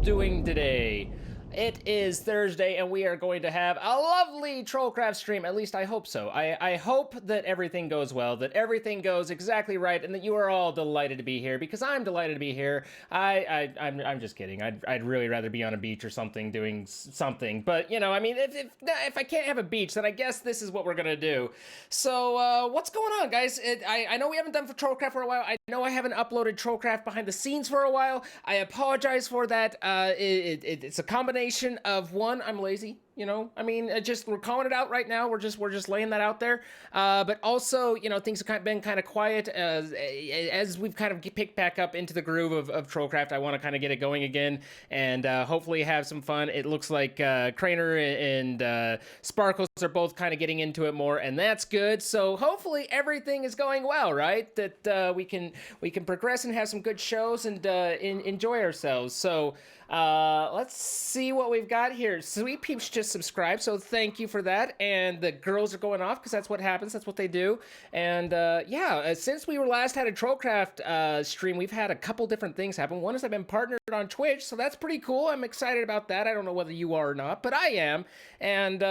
doing today? It is Thursday, and we are going to have a lovely Trollcraft stream. At least I hope so. I hope that everything goes well, that everything goes exactly right, and that you are all delighted to be here, because I'm delighted to be here. I'm just kidding. I'd really rather be on a beach or something doing something. But, you know, I mean, if I can't have a beach, then I guess this is what we're going to do. So, what's going on, guys? I know we haven't done for Trollcraft for a while. I know I haven't uploaded Trollcraft behind the scenes for a while. I apologize for that. It's a combination of one, I'm lazy, you know, I mean, we're calling it out right now. We're just laying that out there. But also, you know, things have been kind of quiet as we've kind of picked back up into the groove of Trollcraft. I want to kind of get it going again and hopefully have some fun. It looks like Crainer and Sparkles are both kind of getting into it more, and that's good. So hopefully everything is going well, right? That we can progress and have some good shows and enjoy ourselves. So let's see what we've got here. Sweet Peeps just subscribed, so thank you for that. And the girls are going off because that's what happens. That's what they do. And yeah, since we were last had a Trollcraft stream, we've had a couple different things happen. One is I've been partnered on Twitch, so that's pretty cool. I'm excited about that. I don't know whether you are or not, but I am. And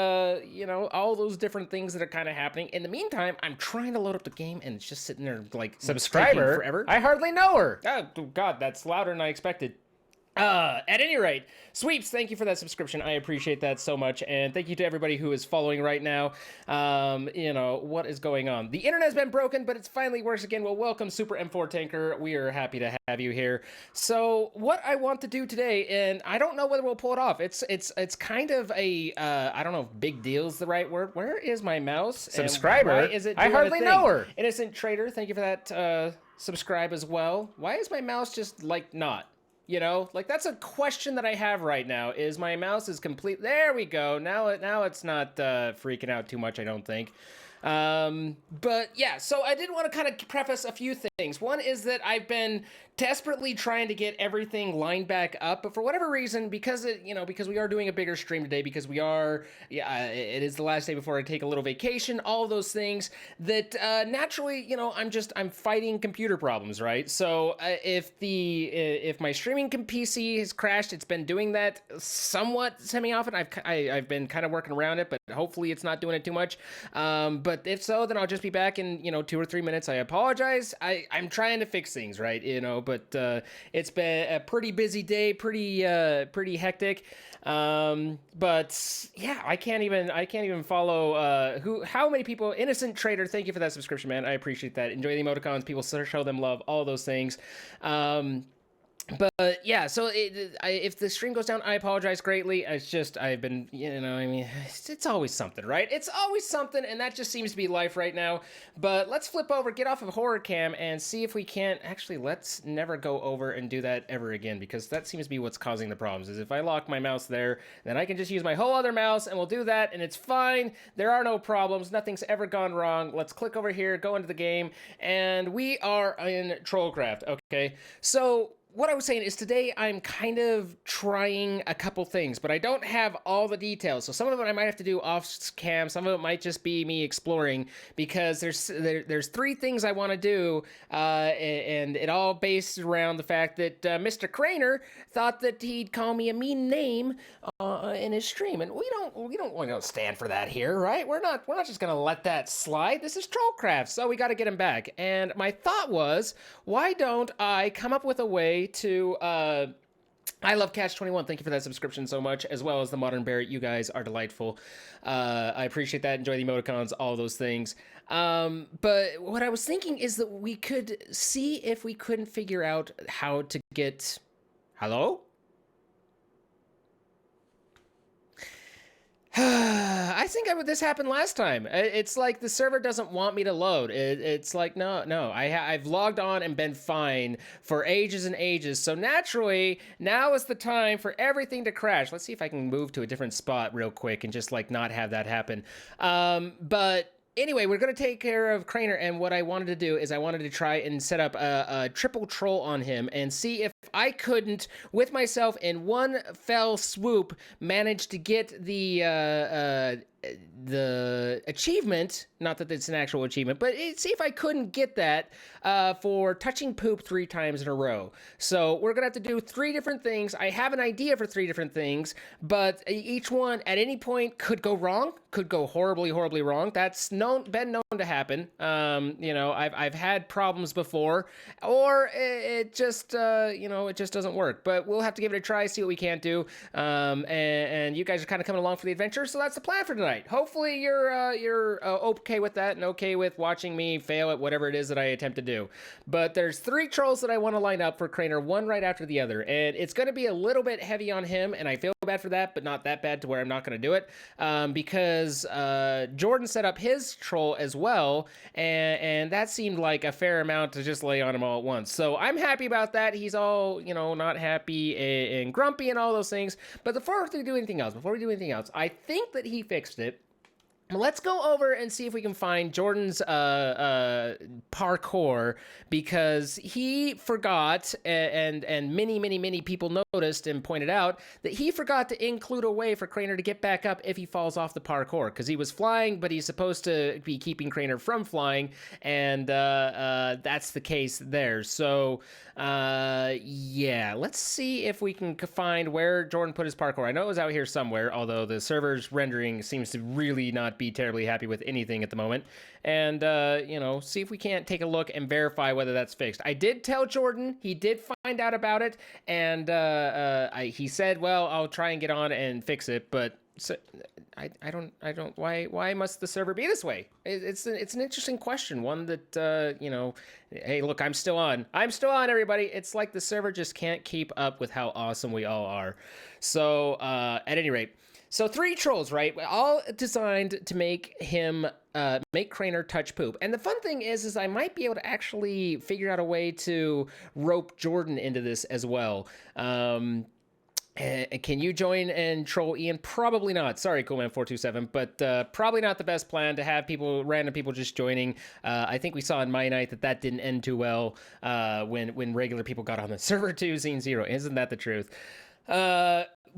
you know, all those different things that are kind of happening. In the meantime, I'm trying to load up the game, and it's just sitting there like subscriber forever. I hardly know her. Oh God, that's louder than I expected. At any rate, Sweeps, thank you for that subscription. I appreciate that so much, and thank you to everybody who is following right now. You know, what is going on? The internet's been broken, but it's finally works again. Well, welcome, Super M4 Tanker. We are happy to have you here. So, what I want to do today, and I don't know whether we'll pull it off. It's kind of a, I don't know if big deal's the right word. Where is my mouse? Subscriber? Why is it I hardly know her. Innocent Trader, thank you for that, subscribe as well. Why is my mouse just, like, not? You know, like that's a question that I have right now. Is my mouse is complete? There we go. Now it's not freaking out too much, I don't think. But yeah, so I did want to kind of preface a few things. One is that I've been desperately trying to get everything lined back up, but for whatever reason, because because we are doing a bigger stream today, because we are, it is the last day before I take a little vacation, all of those things that naturally, you know, I'm fighting computer problems, right? So if my streaming PC has crashed, it's been doing that somewhat semi-often. I've been kind of working around it, but hopefully it's not doing it too much. But if so, then I'll just be back in 2 or 3 minutes. I apologize. I'm trying to fix things, right? You know, but it's been a pretty busy day, pretty hectic. But yeah, I can't even follow how many people. Innocent Trader, thank you for that subscription, man. I appreciate that. Enjoy the emoticons. People show them love. All those things. But yeah, so if the stream goes down, I apologize greatly. It's just I've been, I mean, it's always something, right? It's always something, and that just seems to be life right now. But let's flip over, get off of horror cam, and see if we can't. Actually, let's never go over and do that ever again, because that seems to be what's causing the problems. Is if I lock my mouse there, then I can just use my whole other mouse, and we'll do that, and it's fine. There are no problems. Nothing's ever gone wrong. Let's click over here, go into the game, and we are in Trollcraft. Okay, so what I was saying is today I'm kind of trying a couple things, but I don't have all the details. So some of it I might have to do off cam. Some of it might just be me exploring, because there's 3 things I want to do, and it all based around the fact that Mr. Crainer thought that he'd call me a mean name in his stream, and we don't stand for that here, right? We're not just gonna let that slide. This is Trollcraft, so we got to get him back. And my thought was, why don't I come up with a way to I love Catch 21. Thank you for that subscription so much, as well as the Modern Bear. You guys are delightful. I appreciate that. Enjoy the emoticons, all those things. But what I was thinking is that we could see if we couldn't figure out how to get. Hello? I think this happened last time. It's like the server doesn't want me to load. It's like, no. I've logged on and been fine for ages and ages. So naturally, now is the time for everything to crash. Let's see if I can move to a different spot real quick and just like not have that happen. But anyway, we're going to take care of Crainer, and what I wanted to do is I wanted to try and set up a triple troll on him and see if I couldn't, with myself in one fell swoop, manage to get the the achievement, not that it's an actual achievement, but see if I couldn't get that for touching poop 3 times in a row. So we're gonna have to do 3 different things. I have an idea for 3 different things, but each one at any point could go wrong, could go horribly wrong. That's been known to happen. You know, I've had problems before, or it just it just doesn't work. But we'll have to give it a try, see what we can do. And you guys are kind of coming along for the adventure, so that's the plan for tonight. Hopefully you're okay with that and okay with watching me fail at whatever it is that I attempt to do. But there's 3 trolls that I want to line up for Crainer, one right after the other, and it's going to be a little bit heavy on him, and I feel bad for that, but not that bad to where I'm not going to do it, because Jordan set up his troll as well, and that seemed like a fair amount to just lay on him all at once. So I'm happy about that. He's all, not happy and grumpy and all those things. But before we do anything else, I think that he fixed it. Let's go over and see if we can find Jordan's parkour, because he forgot, and many people noticed and pointed out that he forgot to include a way for Crainer to get back up if he falls off the parkour, because he was flying, but he's supposed to be keeping Crainer from flying, and that's the case there. So yeah, let's see if we can find where Jordan put his parkour. I know it was out here somewhere, although the server's rendering seems to really not be terribly happy with anything at the moment. And see if we can't take a look and verify whether that's fixed. I did tell Jordan, he did find out about it, and he said, well, I'll try and get on and fix it, but so I don't why must the server be this way? It's an interesting question, one that hey, look, I'm still on everybody. It's like the server just can't keep up with how awesome we all are. So at any rate, so 3 trolls, right? All designed to make him make Crainer touch poop. And the fun thing is I might be able to actually figure out a way to rope Jordan into this as well. Can you join and troll Ian? Probably not. Sorry, Coolman427, but probably not the best plan to have random people just joining. I think we saw in My Night that didn't end too well when regular people got on the server too. Scene 0, isn't that the truth?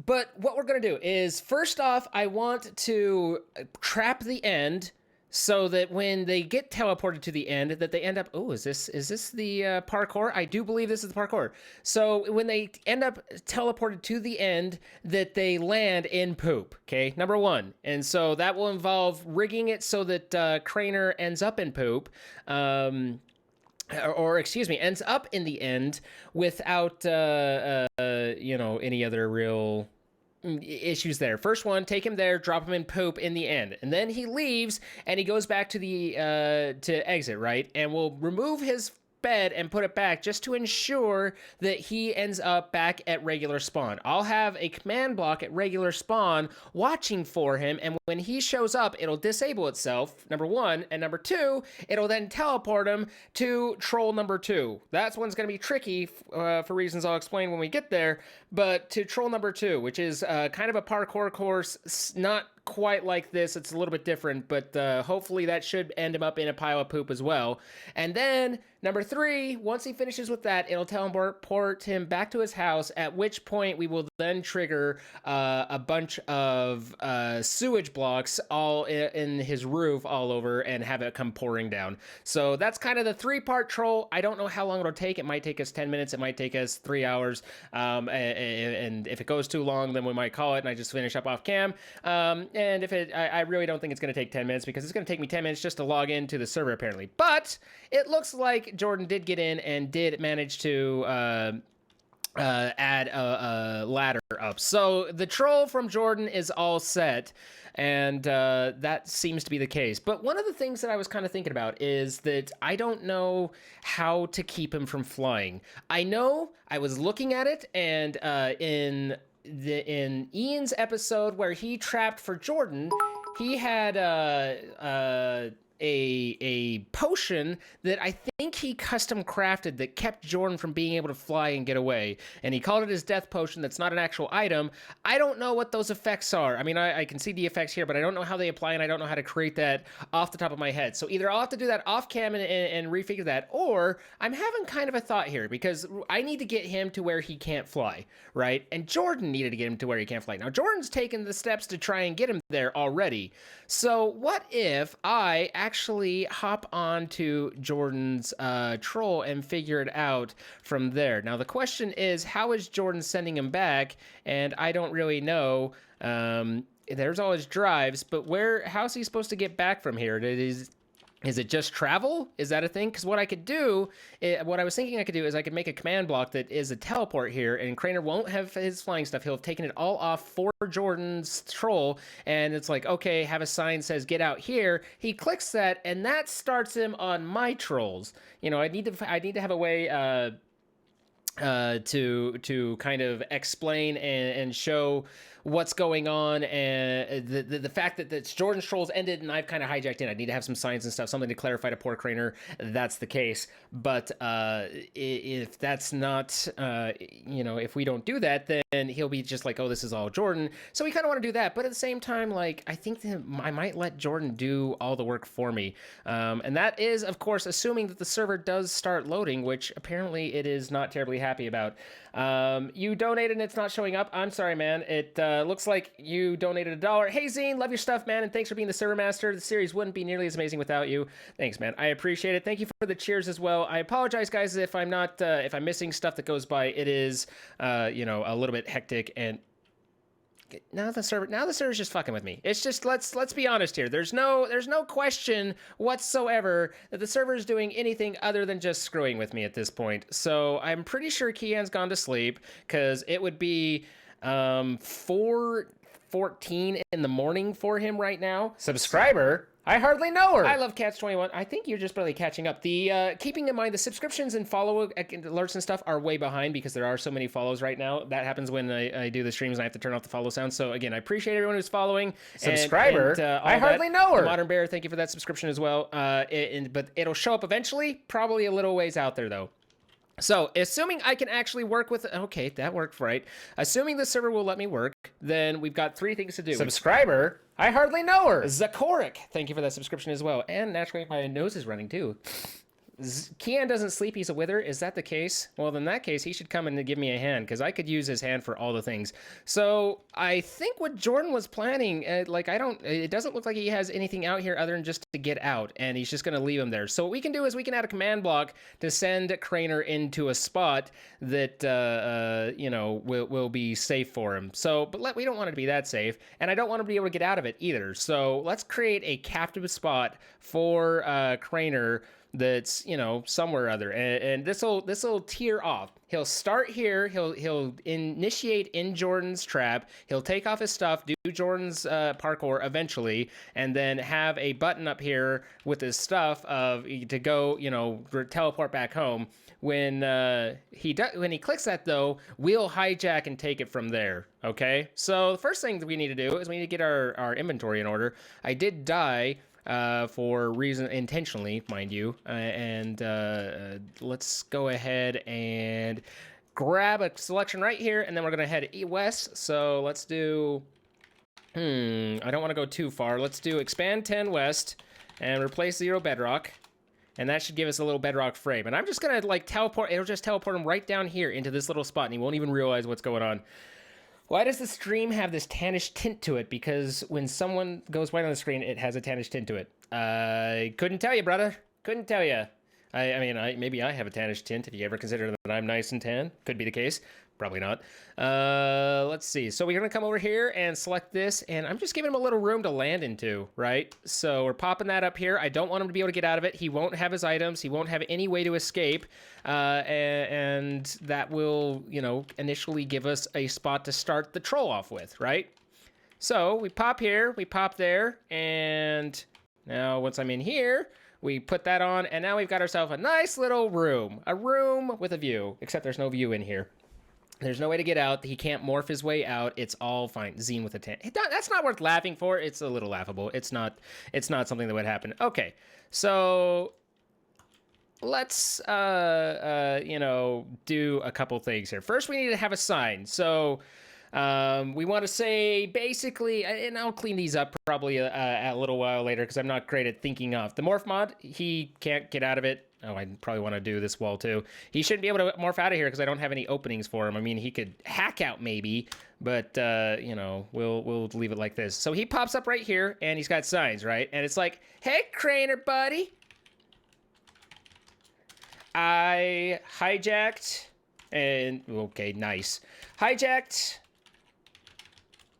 But what we're gonna do is, first off, I want to trap the end, so that when they get teleported to the end, that they end up, oh, is this the parkour? I do believe this is the parkour. So when they end up teleported to the end, that they land in poop, okay? Number 1. And so that will involve rigging it so that Crainer ends up in poop, or excuse me, ends up in the end without, any other real issues there. First one, take him there, drop him in poop in the end, and then he leaves and he goes back to the to exit, right? And we'll remove his bed and put it back just to ensure that he ends up back at regular spawn. I'll have a command block at regular spawn watching for him, and when he shows up, it'll disable itself, number 1, and number 2, it'll then teleport him to troll number 2. That's one's going to be tricky for reasons I'll explain when we get there, but to troll number 2, which is kind of a parkour course, not quite like this, it's a little bit different, but hopefully that should end him up in a pile of poop as well. And then number 3, once he finishes with that, it'll teleport him back to his house, at which point we will then trigger a bunch of sewage blocks all in his roof all over and have it come pouring down. So that's kind of the 3-part troll. I don't know how long it'll take. It might take us 10 minutes, it might take us 3 hours, and if it goes too long, then we might call it and I just finish up off cam. And if I really don't think it's going to take 10 minutes, because it's going to take me 10 minutes just to log into the server, apparently. But it looks like Jordan did get in and did manage to add a ladder up. So the troll from Jordan is all set, and that seems to be the case. But one of the things that I was kind of thinking about is that I don't know how to keep him from flying. I know I was looking at it, and in Ian's episode where he trapped for Jordan, he had a potion that I think he custom crafted that kept Jordan from being able to fly and get away. And he called it his death potion. That's not an actual item. I don't know what those effects are. I mean, I can see the effects here, but I don't know how they apply, and I don't know how to create that off the top of my head. So either I'll have to do that off cam and refigure that, or I'm having kind of a thought here, because I need to get him to where he can't fly, right? And Jordan needed to get him to where he can't fly. Now, Jordan's taken the steps to try and get him there already. So what if I actually hop onto Jordan's troll and figure it out from there? Now, the question is, how is Jordan sending him back? And I don't really know. There's all his drives, but how's he supposed to get back from here? Is it just travel? Is that a thing? Because what I could do, what I was thinking I could do is I could make a command block that is a teleport here, and Crainer won't have his flying stuff. He'll have taken it all off for Jordan's troll, and it's like, okay, have a sign says get out here. He clicks that, and that starts him on my trolls. You know, I need to have a way to kind of explain and show what's going on, and the fact that Jordan's trolls ended and I've kind of hijacked in. I need to have some signs and stuff, something to clarify to poor Crainer that's the case. But if that's not, you know, if we don't do that, then he'll be just like, oh, this is all Jordan. So we kind of want to do that, but at the same time, like, I think that I might let Jordan do all the work for me. And that is, of course, assuming that the server does start loading, which apparently it is not terribly happy about. You donated and it's not showing up. I'm sorry, man. It looks like you donated $1. Hey, Zine, love your stuff, man, and thanks for being the server master. The series wouldn't be nearly as amazing without you. Thanks, man. I appreciate it. Thank you for the cheers as well. I apologize, guys, if I'm not, if I'm missing stuff that goes by. It is, you know, a little bit hectic, and now the server's just fucking with me. It's just, let's be honest here. There's no question whatsoever that the server is doing anything other than just screwing with me at this point. So I'm pretty sure Kian's gone to sleep, because it would be 4:14 in the morning for him right now. Subscriber? I hardly know her. I love Cats21. I think you're just barely catching up. The keeping in mind, the subscriptions and follow alerts and stuff are way behind because there are so many follows right now. That happens when I do the streams and I have to turn off the follow sound. So again, I appreciate everyone who's following. Subscriber? I hardly know her. Modern Bear, thank you for that subscription as well. But it'll show up eventually, probably a little ways out there though. So, assuming I can actually work with... Okay, that worked right. Assuming the server will let me work, then we've got 3 things to do. Subscriber? I hardly know her. Zakoric, thank you for that subscription as well. And naturally, my nose is running too. Kian doesn't sleep, he's a wither. Is that the case? Well, in that case, he should come in and give me a hand, because I could use his hand for all the things. So, I think what Jordan was planning, it doesn't look like he has anything out here other than just to get out, and he's just going to leave him there. So what we can do is we can add a command block to send Crainer into a spot that, you know, will be safe for him. So, but we don't want it to be that safe, and I don't want him to be able to get out of it either. So, let's create a captive spot for Crainer that's, you know, somewhere or other, and this'll tear off. He'll start here. He'll initiate in Jordan's trap. He'll take off his stuff, do Jordan's parkour eventually, and then have a button up here with his stuff to go, you know, teleport back home. When he clicks that though, we'll hijack and take it from there. Okay. So the first thing that we need to do is we need to get our inventory in order. I did die. For reason intentionally, mind you, and let's go ahead and grab a selection right here, and then we're gonna head west. So let's do, I don't want to go too far. Let's do expand 10 west and replace 0 bedrock, and that should give us a little bedrock frame. And I'm just gonna like teleport. It'll just teleport him right down here into this little spot, and he won't even realize what's going on. Why does the stream have this tannish tint to it? Because when someone goes white on the screen, it has a tannish tint to it. I couldn't tell you, brother. Couldn't tell you. I mean, maybe I have a tannish tint. If you ever consider that I'm nice and tan, could be the case. Probably not. Let's see. So we're going to come over here and select this, and I'm just giving him a little room to land into, right? So we're popping that up here. I don't want him to be able to get out of it. He won't have his items. He won't have any way to escape, and that will, you know, initially give us a spot to start the troll off with, right? So we pop here, we pop there, and now once I'm in here, we put that on, and now we've got ourselves a nice little room. A room with a view, except there's no view in here. There's no way to get out. He can't morph his way out. It's all fine. Zine with a 10. That's not worth laughing for. It's a little laughable. It's not something that would happen. Okay, so let's you know, do a couple things here. First, we need to have a sign. So we want to say basically, and I'll clean these up probably a little while later because I'm not great at thinking of the morph mod. He can't get out of it. Oh, I probably want to do this wall too. He shouldn't be able to morph out of here because I don't have any openings for him. I mean, he could hack out maybe, but you know, we'll leave it like this. So he pops up right here, and he's got signs, right? And it's like, "Hey, Crainer, buddy, I hijacked," and okay, nice, hijacked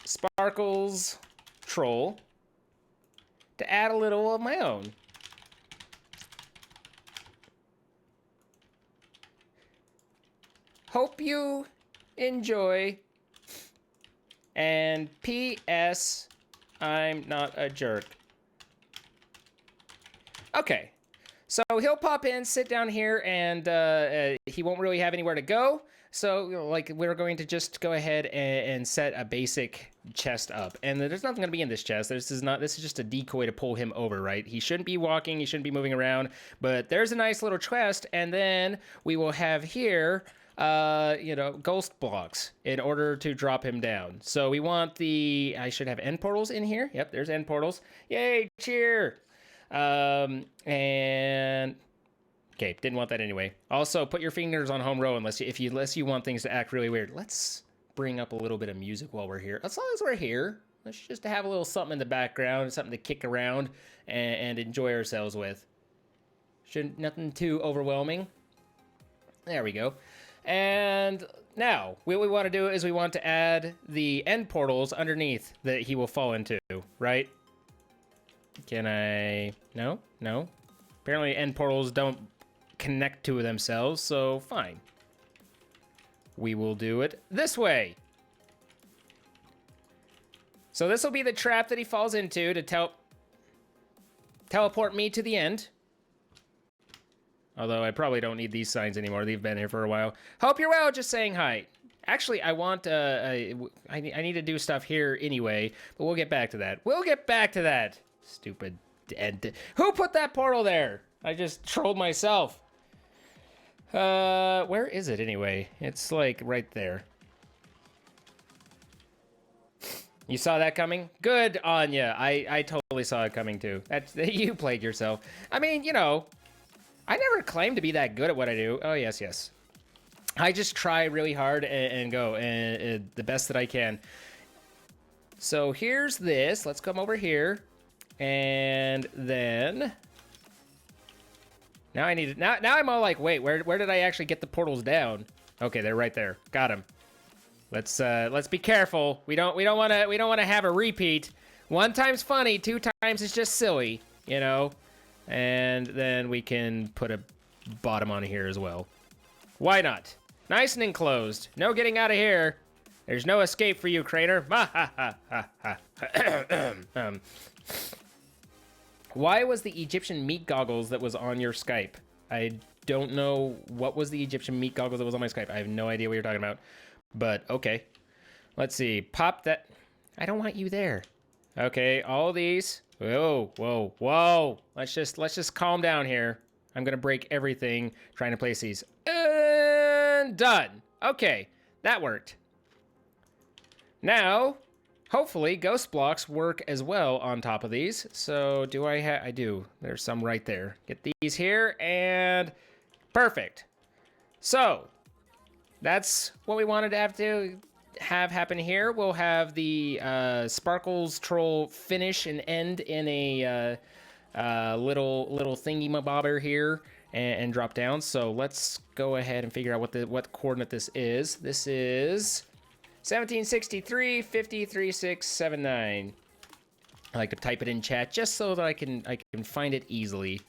Sparkle's troll to add a little of my own. Hope you enjoy. And P.S. I'm not a jerk. Okay. So he'll pop in, sit down here, and he won't really have anywhere to go. So, you know, like, we're going to just go ahead and set a basic chest up. And there's nothing going to be in this chest. This is just a decoy to pull him over, right? He shouldn't be walking. He shouldn't be moving around. But there's a nice little chest. And then we will have here, you know, ghost blocks in order to drop him down. So we want I should have end portals in here. Yep, there's end portals. Yay, cheer. And okay, didn't want that anyway. Also, put your fingers on home row unless you want things to act really weird. Let's bring up a little bit of music while we're here. As long as we're here, let's just have a little something in the background, something to kick around and enjoy ourselves with. Nothing too overwhelming. There we go. And now, what we want to do is we want to add the end portals underneath that he will fall into, right? Can I? No? No? Apparently end portals don't connect to themselves, so fine. We will do it this way. So this will be the trap that he falls into to teleport me to the end. Although I probably don't need these signs anymore. They've been here for a while. Hope you're well, just saying hi. Actually, I want, I need to do stuff here anyway, but we'll get back to that. We'll get back to that. Stupid. Who put that portal there? I just trolled myself. Where is it anyway? It's like right there. You saw that coming? Good on ya. I totally saw it coming too. You played yourself. I mean, you know, I never claimed to be that good at what I do. Oh, yes, yes. I just try really hard and go and the best that I can. So here's this. Let's come over here. And then now I need it. Now I'm all like, wait, where did I actually get the portals down? Okay, they're right there. Got them. Let's be careful. We don't want to have a repeat. One time's funny, two times is just silly, you know. And then we can put a bottom on here as well. Why not? Nice and enclosed. No getting out of here. There's no escape for you, Crainer. Why was the Egyptian meat goggles that was on your Skype? I don't know what was the Egyptian meat goggles that was on my Skype. I have no idea what you're talking about. But okay. Let's see. Pop that. I don't want you there. Okay, all these. Whoa, whoa, whoa. Let's just calm down here. I'm gonna break everything trying to place these. And done. Okay, that worked. Now, hopefully, ghost blocks work as well on top of these. So do I have? I do. There's some right there. Get these here and perfect. So that's what we wanted to have happen here. We'll have the Sparkles troll finish and end in a little thingy mabobber here and drop down. So let's go ahead and figure out what coordinate this is. This is 1763 503679. I like to type it in chat just so that I can find it easily.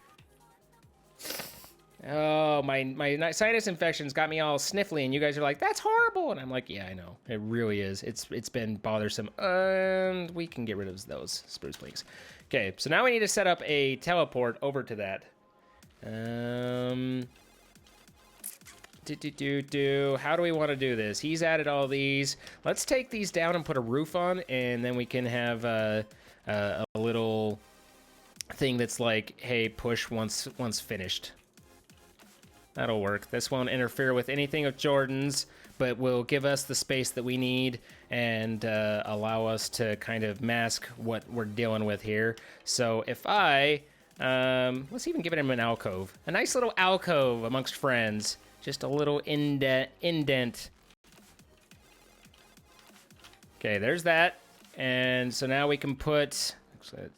Oh, my sinus infections got me all sniffly, and you guys are like, that's horrible. And I'm like, yeah, I know. It really is. It's been bothersome. And we can get rid of those spruce planks. Okay, so now we need to set up a teleport over to that. How do we want to do this? He's added all these. Let's take these down and put a roof on, and then we can have a little thing that's like, hey, push once finished. That'll work. This won't interfere with anything of Jordan's, but will give us the space that we need and allow us to kind of mask what we're dealing with here. So if I, let's even give him an alcove. A nice little alcove amongst friends. Just a little indent. Okay, there's that. And so now we can put,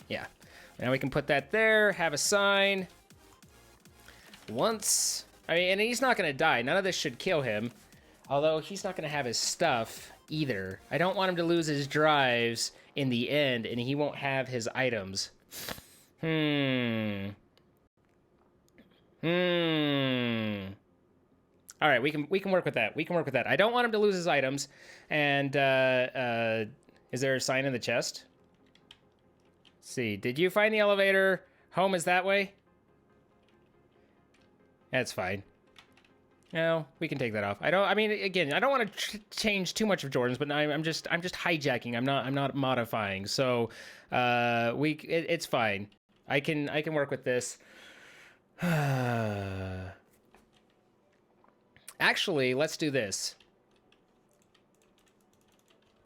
yeah. Now we can put that there, have a sign. Once, I mean, and he's not gonna die. None of this should kill him. Although he's not gonna have his stuff either. I don't want him to lose his drives in the end, and he won't have his items. All right, we can work with that. We can work with that. I don't want him to lose his items. And is there a sign in the chest? Let's see, did you find the elevator? Home is that way? That's fine. No, we can take that off. I mean, again, I don't want to change too much of Jordan's, but I'm just hijacking. I'm not modifying. So, it's fine. I can work with this. Actually, let's do this.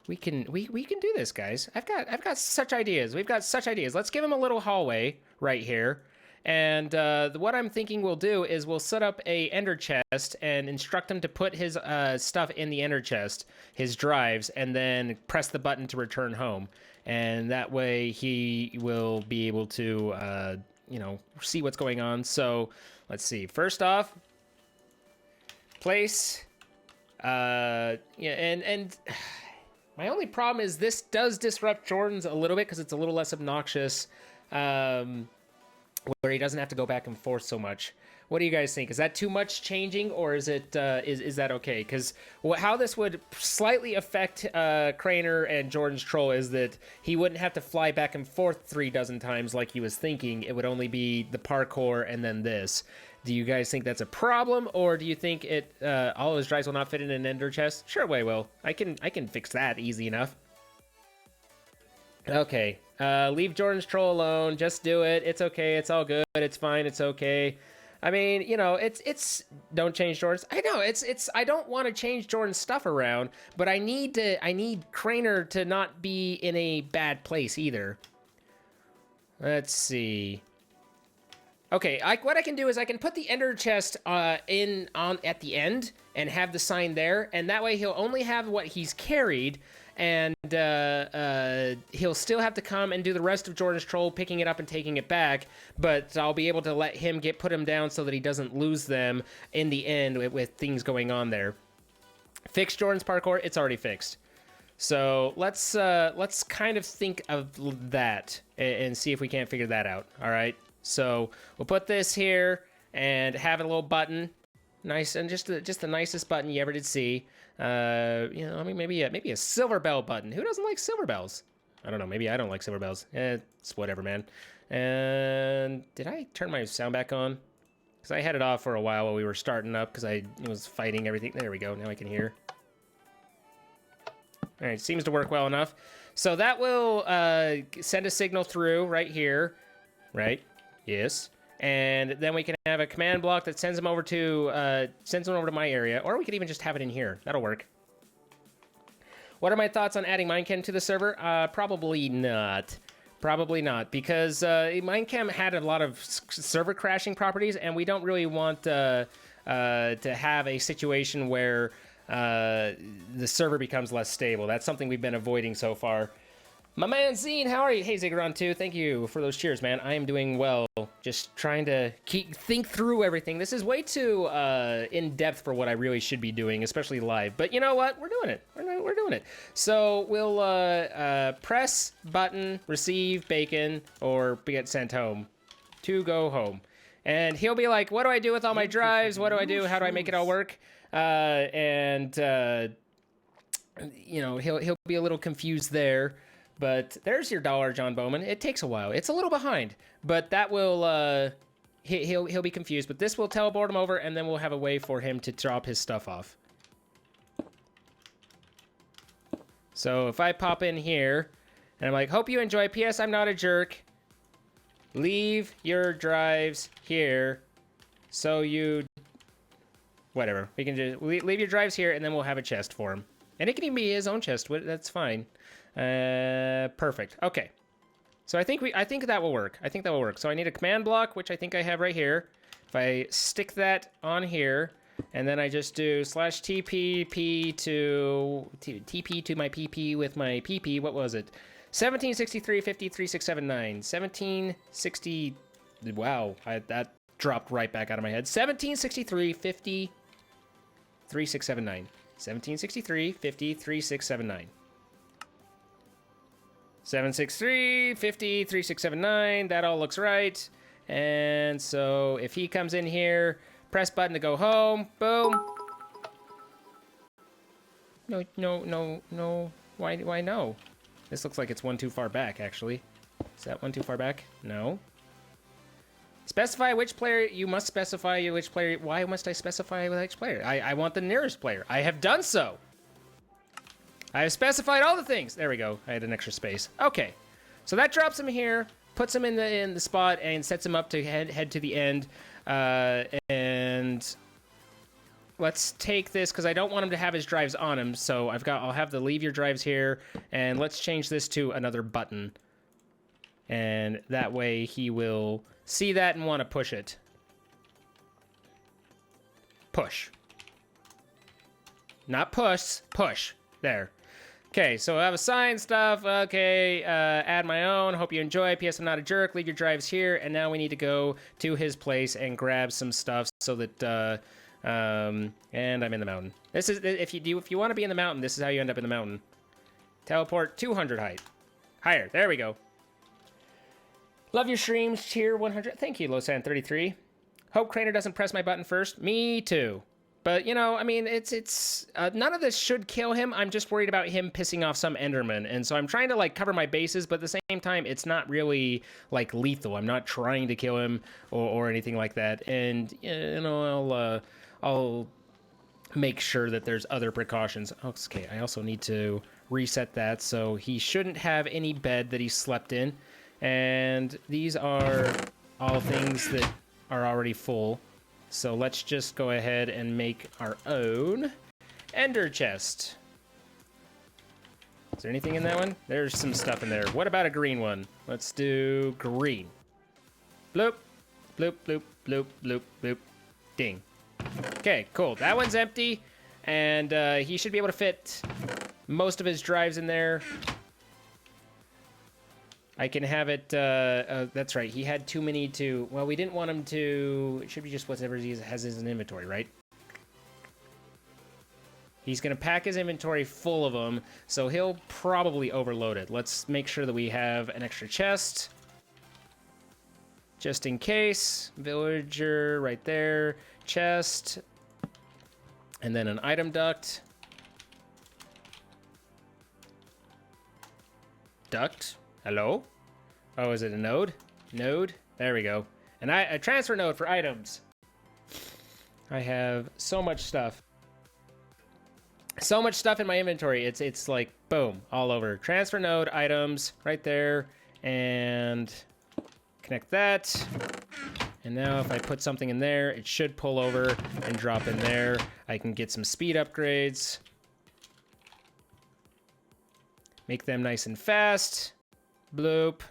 We can do this, guys. I've got such ideas. We've got such ideas. Let's give him a little hallway right here. And what I'm thinking we'll do is we'll set up a ender chest and instruct him to put his stuff in the ender chest, his drives, and then press the button to return home. And that way he will be able to, you know, see what's going on. So let's see. First off, place. Yeah, and my only problem is this does disrupt Jordan's a little bit because it's a little less obnoxious, where he doesn't have to go back and forth so much. What do you guys think? Is that too much changing, or is it is that okay? Because how this would slightly affect Crainer and Jordan's troll is that he wouldn't have to fly back and forth 3 dozen times like he was thinking. It would only be the parkour and then this. Do you guys think that's a problem, or do you think it all his drives will not fit in an ender chest? Sure way will. I can fix that easy enough. Okay, leave Jordan's troll alone. Just do it. It's okay. It's all good. It's fine. It's okay. I mean, you know, it's don't change Jordan's. I know I don't want to change Jordan's stuff around, but I need Crainer to not be in a bad place either. Let's see. Okay, what I can do is I can put the ender chest at the end and have the sign there, and that way he'll only have what he's carried, and he'll still have to come and do the rest of Jordan's troll, picking it up and taking it back, but I'll be able to let him put him down so that he doesn't lose them in the end with things going on there. Fix Jordan's parkour, it's already fixed. So let's kind of think of that and see if we can't figure that out, all right? So we'll put this here and have a little button, nice, and just the nicest button you ever did see. You know, I mean, maybe a silver bell button. Who doesn't like silver bells? I don't know. Maybe I don't like silver bells. It's whatever, man. And did I turn my sound back on? Because I had it off for a while we were starting up because I was fighting everything. There we go. Now I can hear. All right, seems to work well enough. So that will send a signal through right here, right? Yes, and then we can have a command block that sends them over to my area, or we could even just have it in here. That'll work. What are my thoughts on adding Minecam to the server? Probably not. Probably not, because Minecam had a lot of server crashing properties, and we don't really want to have a situation where the server becomes less stable. That's something we've been avoiding so far. My man Zine, how are you? Hey, Zigguron2, thank you for those cheers, man. I am doing well. Just trying to think through everything. This is way too in-depth for what I really should be doing, especially live. But you know what? We're doing it. We're doing it. So we'll press button, receive bacon, or get sent home. To go home. And he'll be like, what do I do with all my drives? What do I do? How do I make it all work? You know, he'll be a little confused there. But there's your dollar, John Bowman. It takes a while. It's a little behind, but that will he'll be confused, but this will teleport him over, and then we'll have a way for him to drop his stuff off. So if I pop in here, and I'm like, hope you enjoy. P.S. I'm not a jerk. Leave your drives here, so you... Whatever. We can just leave your drives here, and then we'll have a chest for him. And it can even be his own chest. That's fine. Perfect. Okay. So I think that will work. I think that will work. So I need a command block, which I think I have right here. If I stick that on here, and then I just do /TPP to TP to my PP with my PP. What was it? 1763 50 3679. 1760. Wow, that dropped right back out of my head. 1763 50 3679. 1763 50 3679. 763 50 3679. That all looks right. And so if he comes in here, press button to go home. Boom. No. Why no? This looks like it's one too far back, actually. Is that one too far back? No. Specify which player. You must specify which player. Why must I specify which player? I want the nearest player. I have done so. I have specified all the things. There we go. I had an extra space. Okay. So that drops him here, puts him in the spot, and sets him up to head to the end. And let's take this, because I don't want him to have his drives on him. So I'll have the leave your drives here, and let's change this to another button. And that way he will see that and want to push it. Push. Not push, push. There. Okay, so I have assigned stuff. Okay, add my own. Hope you enjoy. P.S. I'm not a jerk. Leave your drives here. And now we need to go to his place and grab some stuff so that, and I'm in the mountain. This is, if you want to be in the mountain, this is how you end up in the mountain. Teleport 200 height. Higher. There we go. Love your streams. Cheer 100. Thank you, Losan33. Hope Crainer doesn't press my button first. Me too. But, you know, I mean, it's none of this should kill him. I'm just worried about him pissing off some Enderman. And so I'm trying to, like, cover my bases, but at the same time, it's not really, like, lethal. I'm not trying to kill him or anything like that. And, you know, I'll make sure that there's other precautions. Okay, I also need to reset that. So he shouldn't have any bed that he slept in. And these are all things that are already full. So let's just go ahead and make our own ender chest. Is there anything in that one? There's some stuff in there. What about a green one? Let's do green. Bloop, bloop, bloop, bloop, bloop, bloop. Ding. Okay, cool. That one's empty. And he should be able to fit most of his drives in there. I can have it, that's right, he had too many to, well, we didn't want him to, it should be just whatever he has in his inventory, right? He's going to pack his inventory full of them, so he'll probably overload it. Let's make sure that we have an extra chest. Just in case. Villager right there. Chest. And then an item duct. Duct. Hello? Oh, is it a node? Node? There we go. And a transfer node for items. I have so much stuff. So much stuff in my inventory. It's like, boom, all over. Transfer node, items, right there. And connect that. And now if I put something in there, it should pull over and drop in there. I can get some speed upgrades. Make them nice and fast. Bloop.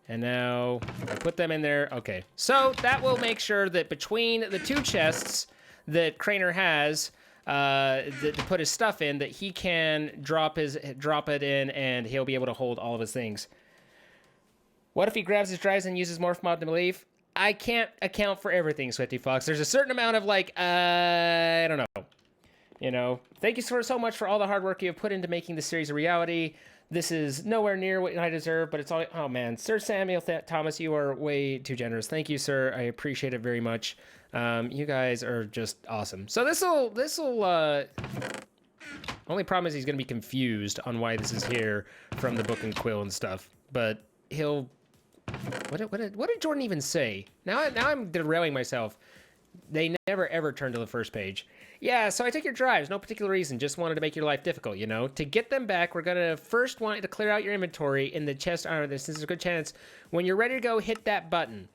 And now I put them in there. Okay, so that will make sure that between the two chests that Crainer has to put his stuff in, that he can drop it in, and he'll be able to hold all of his things. What if he grabs his drives and uses morph mod to leave? I can't account for everything, Swifty Fox. There's a certain amount of, like, I don't know. You know, thank you so much for all the hard work you have put into making this series a reality. This is nowhere near what I deserve, but it's all, oh man, Sir Samuel Thomas, you are way too generous. Thank you, sir. I appreciate it very much. You guys are just awesome. So this'll, only problem is he's gonna be confused on why this is here from the book and quill and stuff, but he'll What did Jordan even say? Now I'm derailing myself. They never ever turn to the first page. Yeah, so I took your drives, no particular reason, just wanted to make your life difficult, you know? To get them back, we're gonna first want to clear out your inventory in the chest. This is a good chance. When you're ready to go, hit that button.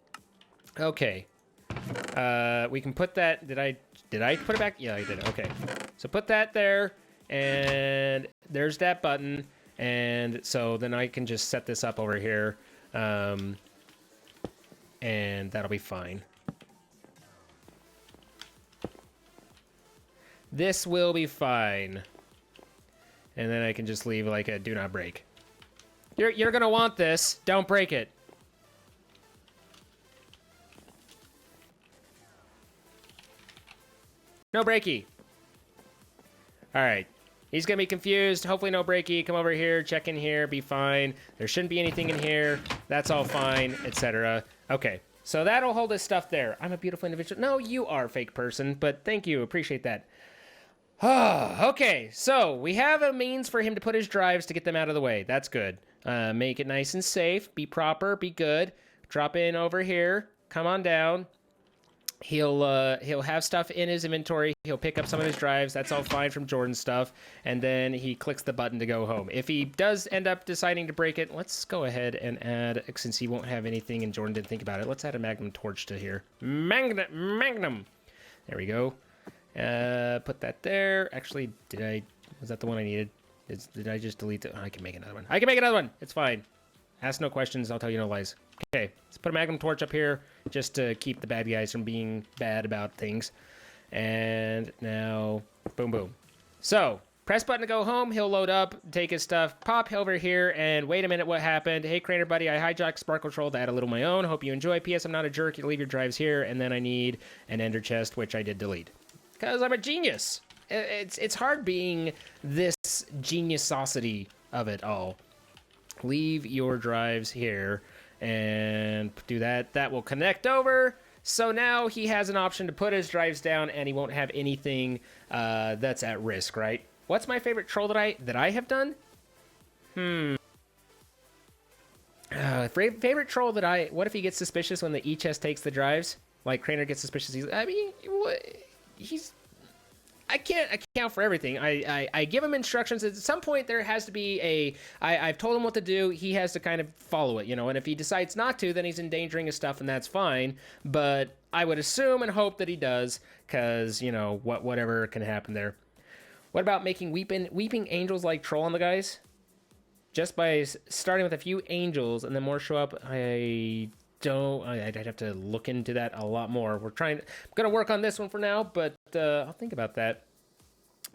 Okay. We can put that, did I put it back? Yeah, I did, okay. So put that there, and there's that button, and so then I can just set this up over here, and that'll be fine. This will be fine. And then I can just leave like a do not break. You're gonna want this. Don't break it. No breaky. All right. He's gonna be confused. Hopefully no breaky. Come over here, check in here, be fine. There shouldn't be anything in here. That's all fine, etc. Okay. So that'll hold his stuff there. I'm a beautiful individual. No, you are, fake person, but thank you. Appreciate that. Okay, so we have a means for him to put his drives to get them out of the way. That's good. Make it nice and safe. Be proper. Be good. Drop in over here. Come on down. He'll have stuff in his inventory. He'll pick up some of his drives. That's all fine from Jordan's stuff. And then he clicks the button to go home. If he does end up deciding to break it, let's go ahead and add, since he won't have anything and Jordan didn't think about it, let's add a magnum torch to here. Magnum. There we go. Put that there. Actually, was that the one I needed? Did I just delete it? Oh, I can make another one. I can make another one. It's fine. Ask no questions. I'll tell you no lies. Okay, let's put a magnum torch up here just to keep the bad guys from being bad about things. And now, boom, boom. So, press button to go home. He'll load up, take his stuff, pop over here, and wait a minute, what happened? Hey, Crainer buddy, I hijacked Sparkle Troll to add a little of my own. Hope you enjoy. P.S. I'm not a jerk. You leave your drives here, and then I need an ender chest, which I did delete. Because I'm a genius. It's hard being this geniusosity of it all. Leave your drives here and do that. That will connect over. So now he has an option to put his drives down and he won't have anything that's at risk, right? What's my favorite troll that I have done? Favorite troll that what if he gets suspicious when the E-chest takes the drives? Like Crainer gets suspicious. I can't account for everything. I give him instructions. At some point, there has to be I've told him what to do. He has to kind of follow it, you know. And if he decides not to, then he's endangering his stuff, and that's fine. But I would assume and hope that he does, because, you know, whatever can happen there. What about making weeping angels like troll on the guys? Just by starting with a few angels and then more show up, I'd have to look into that a lot more. I'm gonna work on this one for now, but I'll think about that.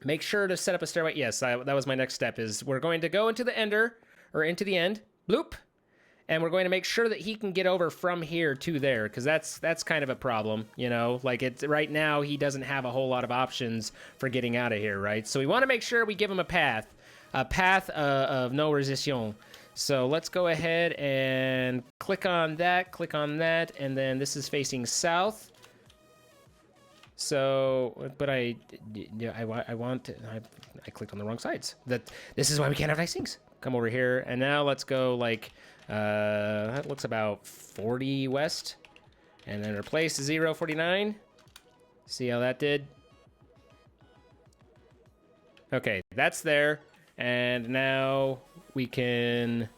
Make sure to set up a stairway. Yes, that was my next step. Is we're going to go into the ender, or into the end, bloop, and we're going to make sure that he can get over from here to there, because that's kind of a problem, you know. Like right now, he doesn't have a whole lot of options for getting out of here, right? So we want to make sure we give him a path of no resistance. So let's go ahead and click on that, and then this is facing south. So, but I clicked on the wrong sides. This is why we can't have nice things. Come over here, and now let's go like, that looks about 40 west, and then replace 049. See how that did? Okay, that's there, and now we can,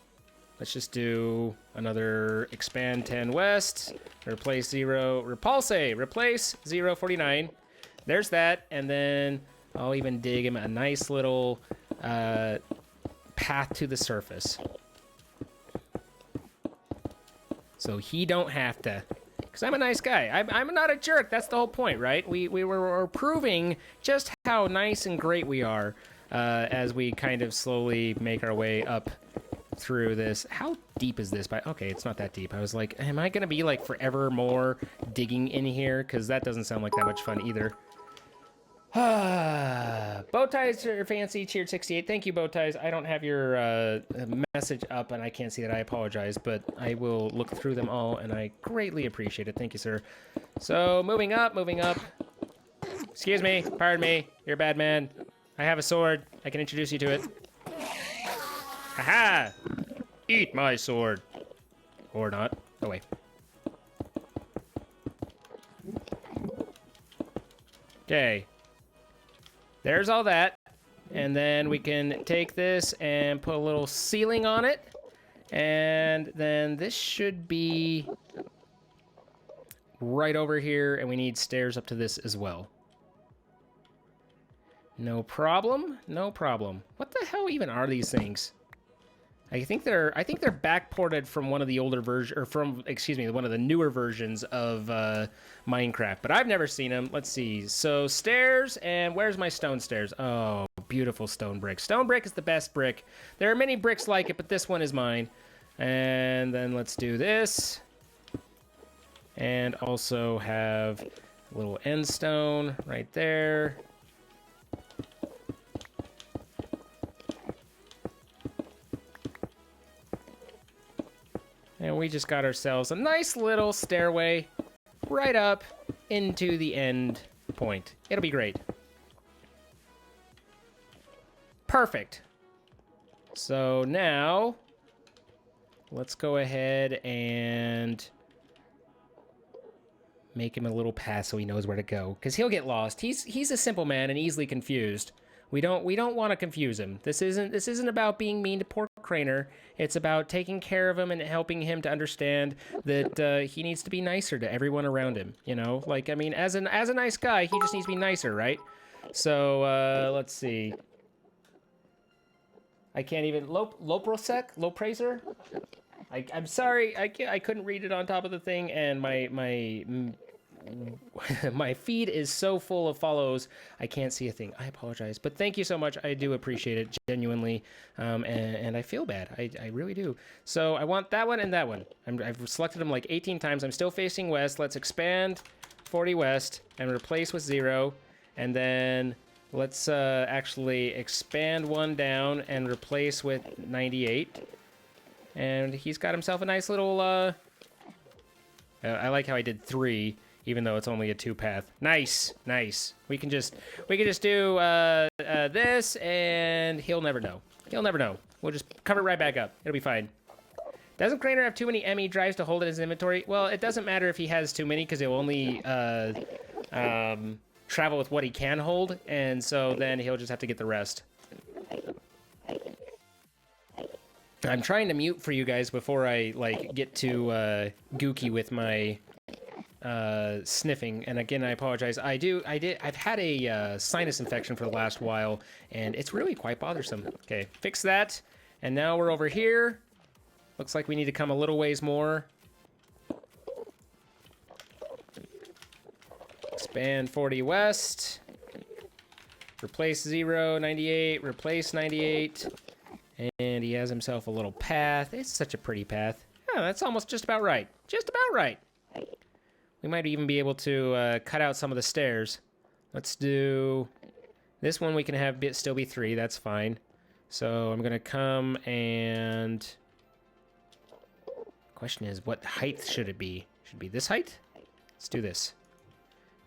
let's just do another expand 10 west, replace 049. There's that, and then I'll even dig him a nice little path to the surface. So he don't have to, because I'm a nice guy. I'm not a jerk. That's the whole point, right? We're proving just how nice and great we are as we kind of slowly make our way up through this. How deep is this? Okay, it's not that deep. I was like, am I gonna be like forever more digging in here? Because that doesn't sound like that much fun either. Bowties are fancy, cheered 68. Thank you, Bowties. I don't have your message up and I can't see that. I apologize, but I will look through them all and I greatly appreciate it. Thank you, sir. So moving up. Excuse me, pardon me, you're a bad man. I have a sword. I can introduce you to it. Aha! Eat my sword. Or not. Oh, wait. Okay. There's all that. And then we can take this and put a little ceiling on it. And then this should be right over here, and we need stairs up to this as well. No problem, no problem. What the hell even are these things? I think they're backported from one of the older versions, or from, excuse me, one of the newer versions of Minecraft, but I've never seen them. Let's see. So stairs, and where's my stone stairs? Oh, beautiful stone brick. Stone brick is the best brick. There are many bricks like it, but this one is mine. And then let's do this. And also have a little end stone right there. And we just got ourselves a nice little stairway right up into the end point. It'll be great. Perfect. So now, let's go ahead and make him a little path so he knows where to go, because he'll get lost. He's a simple man and easily confused. We don't want to confuse him. This isn't about being mean to poor Crainer. It's about taking care of him and helping him to understand that he needs to be nicer to everyone around him. You know, like, I mean, as a nice guy, he just needs to be nicer, right? So let's see. I can't even Lopraser. I'm sorry, I couldn't read it on top of the thing, and my feed is so full of follows, I can't see a thing. I apologize, but thank you so much. I do appreciate it genuinely, and I feel bad. I really do. So I want that one and that one. I've selected them like 18 times. I'm still facing west. Let's expand 40 west and replace with 0, and then let's actually expand 1 down and replace with 98. And he's got himself a nice little. I like how I did 3. Even though it's only a 2-path. Nice, nice. We can just do this, and he'll never know. He'll never know. We'll just cover it right back up. It'll be fine. Doesn't Crainer have too many ME drives to hold in his inventory? Well, it doesn't matter if he has too many, because he'll only travel with what he can hold, and so then he'll just have to get the rest. I'm trying to mute for you guys before I get too gooky with my sniffing, and again, I apologize. I've had a sinus infection for the last while, and it's really quite bothersome. Okay, fix that, and now we're over here. Looks like we need to come a little ways more. Expand 40 west. Replace 0, 98, replace 98, and he has himself a little path. It's such a pretty path. Oh, that's almost just about right. Just about right. We might even be able to cut out some of the stairs. Let's do this one. We can have still be 3. That's fine. So I'm gonna come and. Question is, what height should it be? Should it be this height? Let's do this.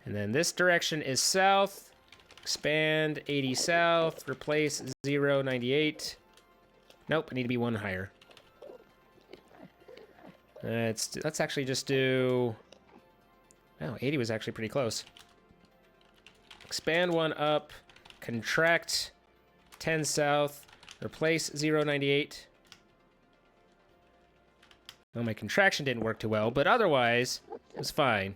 And then this direction is south. Expand 80 south. Replace 0, 98. Nope, I need to be 1 higher. Let's actually just do. Oh, 80 was actually pretty close. Expand 1 up, contract 10 south, replace 0, 98. Well, my contraction didn't work too well, but otherwise, it was fine.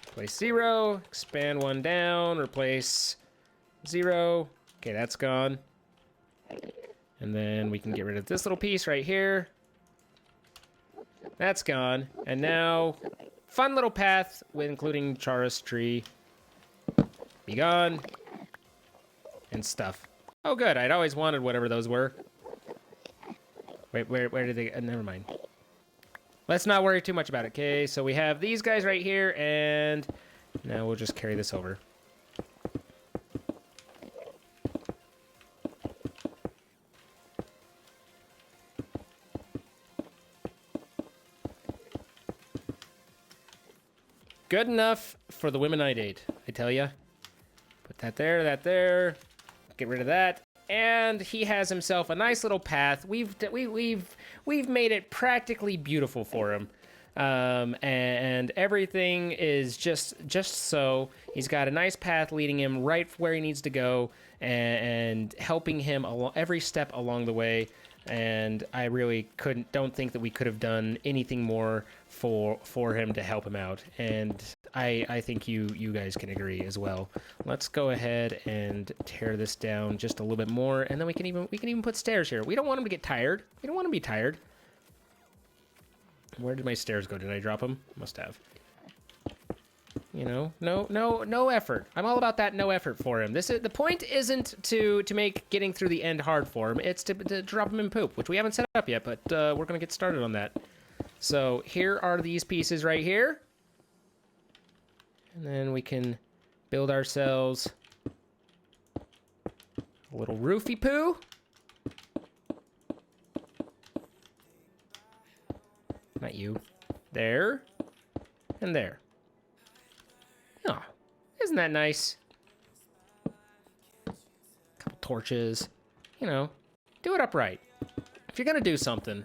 Replace 0, expand 1 down, replace 0. Okay, that's gone. And then we can get rid of this little piece right here. That's gone. And now, fun little path, with including Charis tree. Be gone. And stuff. Oh, good. I'd always wanted whatever those were. Wait, where did they... never mind. Let's not worry too much about it, okay? So we have these guys right here, and now we'll just carry this over. Good enough for the women I date, I tell ya. Put that there, get rid of that, and he has himself a nice little path. We've made it practically beautiful for him. And everything is just so. He's got a nice path leading him right where he needs to go, and helping him along every step along the way. And I really don't think that we could have done anything more for him to help him out. And I think you guys can agree as well. Let's go ahead and tear this down just a little bit more, and then we can even put stairs here. We don't want him to get tired. We don't want him to be tired. Where did my stairs go? Did I drop them? Must have. You know, no effort. I'm all about that no effort for him. The point isn't to make getting through the end hard for him. It's to drop him in poop, which we haven't set up yet, but we're gonna get started on that. So here are these pieces right here, and then we can build ourselves a little roofie poo. Not you. There. And there. Oh, isn't that nice? Couple torches. You know, do it upright. If you're gonna do something,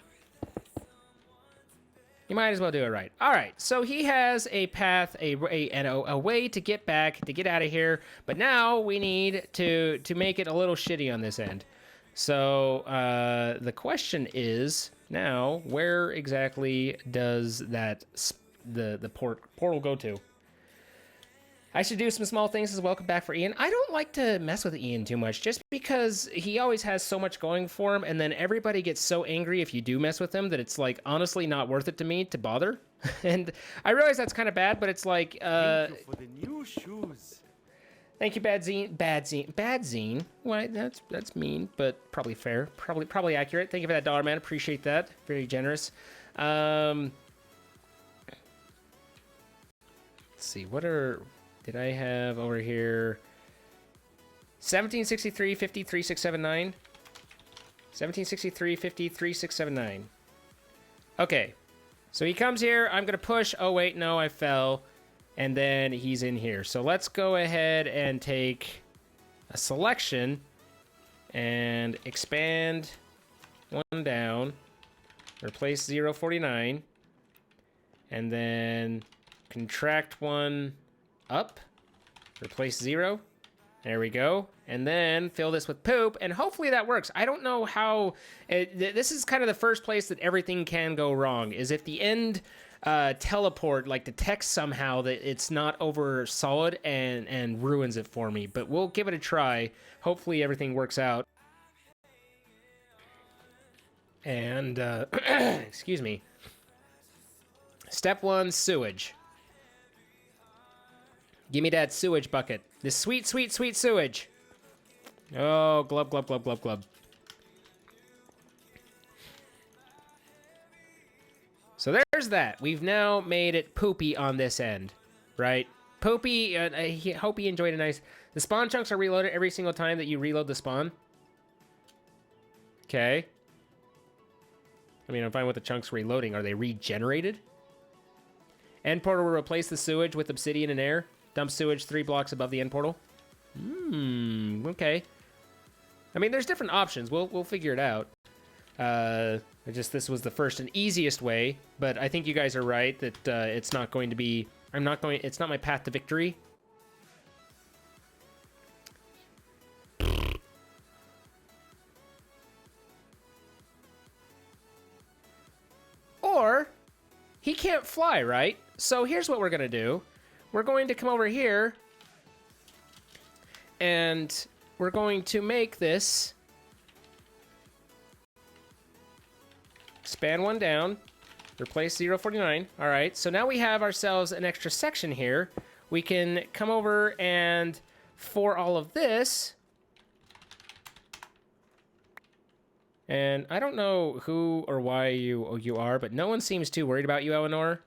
you might as well do it right. All right, so he has a path, a way to get back, to get out of here. But now we need to make it a little shitty on this end. So the question is, now, where exactly does the portal go to? I should do some small things as welcome back for Ian. I don't like to mess with Ian too much, just because he always has so much going for him, and then everybody gets so angry if you do mess with him that it's, like, honestly not worth it to me to bother. And I realize that's kind of bad, but it's like, Thank you for the new shoes. Thank you, Bad Zine. Why, that's mean, but probably fair. Probably accurate. Thank you for that $1, man. Appreciate that. Very generous. Let's see. Did I have over here? 1763, 50, 3679. 1763, 50, 3679. Okay. So he comes here. I'm going to push. Oh, wait. No, I fell. And then he's in here. So let's go ahead and take a selection and expand one down, replace 049, and then contract one up, replace 0. There we go. And then fill this with poop, and hopefully that works. I don't know how... this is kind of the first place that everything can go wrong, is if the end... teleport like detects somehow that it's not over solid and ruins it for me, but we'll give it a try. Hopefully everything works out. And excuse me. Step 1, sewage. Give me that sewage bucket. This sweet sewage. Oh, glub glub glub glub glub. So there's that. We've now made it Poopy on this end, right? Poopy, I hope he enjoyed a nice... The spawn chunks are reloaded every single time that you reload the spawn. Okay. I mean, I'm fine with the chunks reloading. Are they regenerated? End portal will replace the sewage with obsidian and air. Dump sewage 3 blocks above the end portal. Okay. I mean, there's different options. We'll figure it out. This was the first and easiest way, but I think you guys are right that it's not going to be... It's not my path to victory. Or, he can't fly, right? So here's what we're going to do. We're going to come over here, and we're going to make this... Expand one down, replace 049. All right, so now we have ourselves an extra section here. We can come over and for all of this, and I don't know who or why you are, but no one seems too worried about you, Eleanor.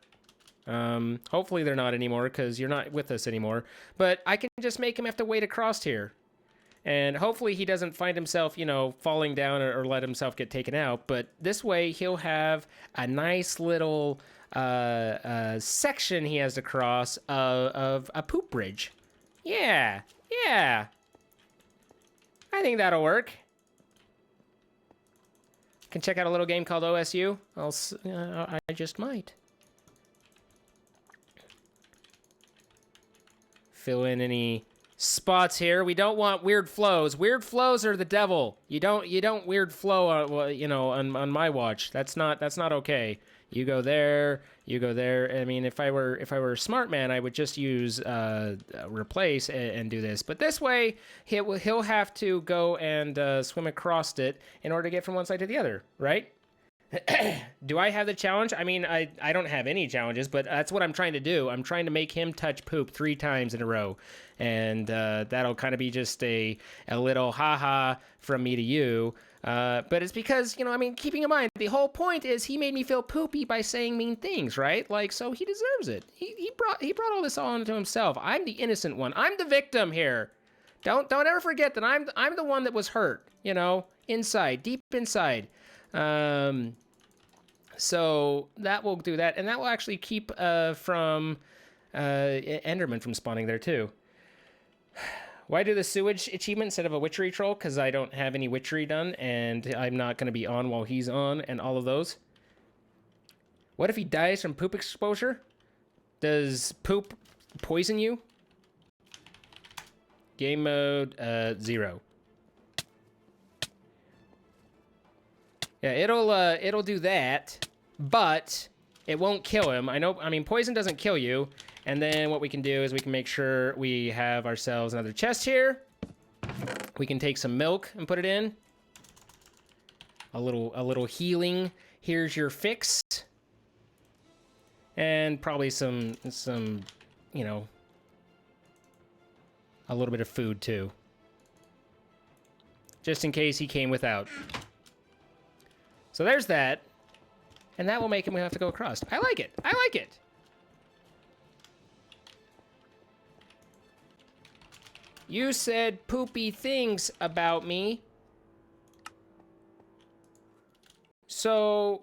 Hopefully they're not anymore because you're not with us anymore. But I can just make him have to wait across here. And hopefully he doesn't find himself, you know, falling down or let himself get taken out. But this way he'll have a nice little section he has to cross of a poop bridge. Yeah. I think that'll work. can check out a little game called OSU. I just might. Fill in any spots here. We don't want weird flows. Weird flows are the devil. You don't weird flow, you know, on my watch. That's not okay. You go there. You go there. I mean, if I were a smart man, I would just use replace and do this. But this way, he'll have to go and swim across it in order to get from one side to the other, right? Do I have the challenge? I mean, I don't have any challenges, but that's what I'm trying to do. I'm trying to make him touch poop 3 times in a row. And that'll kind of be just a little haha from me to you. But it's because, you know, I mean, keeping in mind, the whole point is he made me feel poopy by saying mean things, right? Like, so he deserves it. He brought all this on to himself. I'm the innocent one. I'm the victim here. Don't ever forget that I'm the one that was hurt, you know, inside, deep inside. So that will do that, and that will actually keep from Enderman from spawning there too. Why do the sewage achievement instead of a witchery troll? Because I don't have any witchery done, and I'm not going to be on while he's on, and all of those. What if he dies from poop exposure? Does poop poison you? Game mode 0. Yeah, it'll do that, but it won't kill him. I mean, poison doesn't kill you. And then what we can do is we can make sure we have ourselves another chest here. We can take some milk and put it in. A little healing. Here's your fix. And probably some, you know, a little bit of food too. Just in case he came without. So there's that. And that will make him have to go across. I like it. I like it. You said poopy things about me. So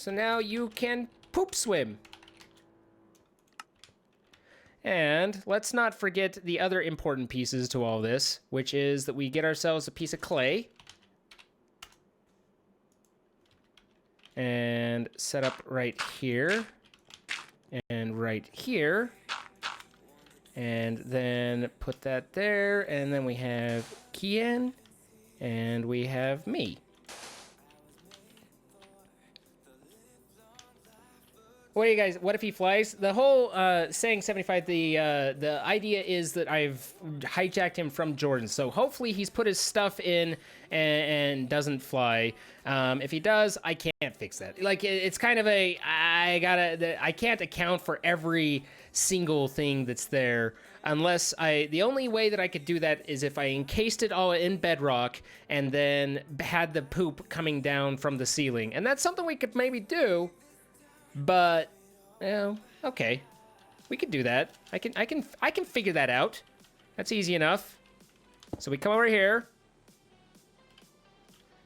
now you can poop swim. And let's not forget the other important pieces to all this, which is that we get ourselves a piece of clay. And set up right here. And right here. And then put that there, and then we have Kian, and we have me. What do you guys, what if he flies? The whole saying 75, the idea is that I've hijacked him from Jordan, so hopefully he's put his stuff in and doesn't fly. If he does, I can't fix that. Like, it's kind of a, I can't account for every single thing that's there unless the only way that I could do that is if I encased it all in bedrock and then had the poop coming down from the ceiling. And that's something we could maybe do, but, you know, okay. We could do that. I can figure that out. That's easy enough. So we come over here.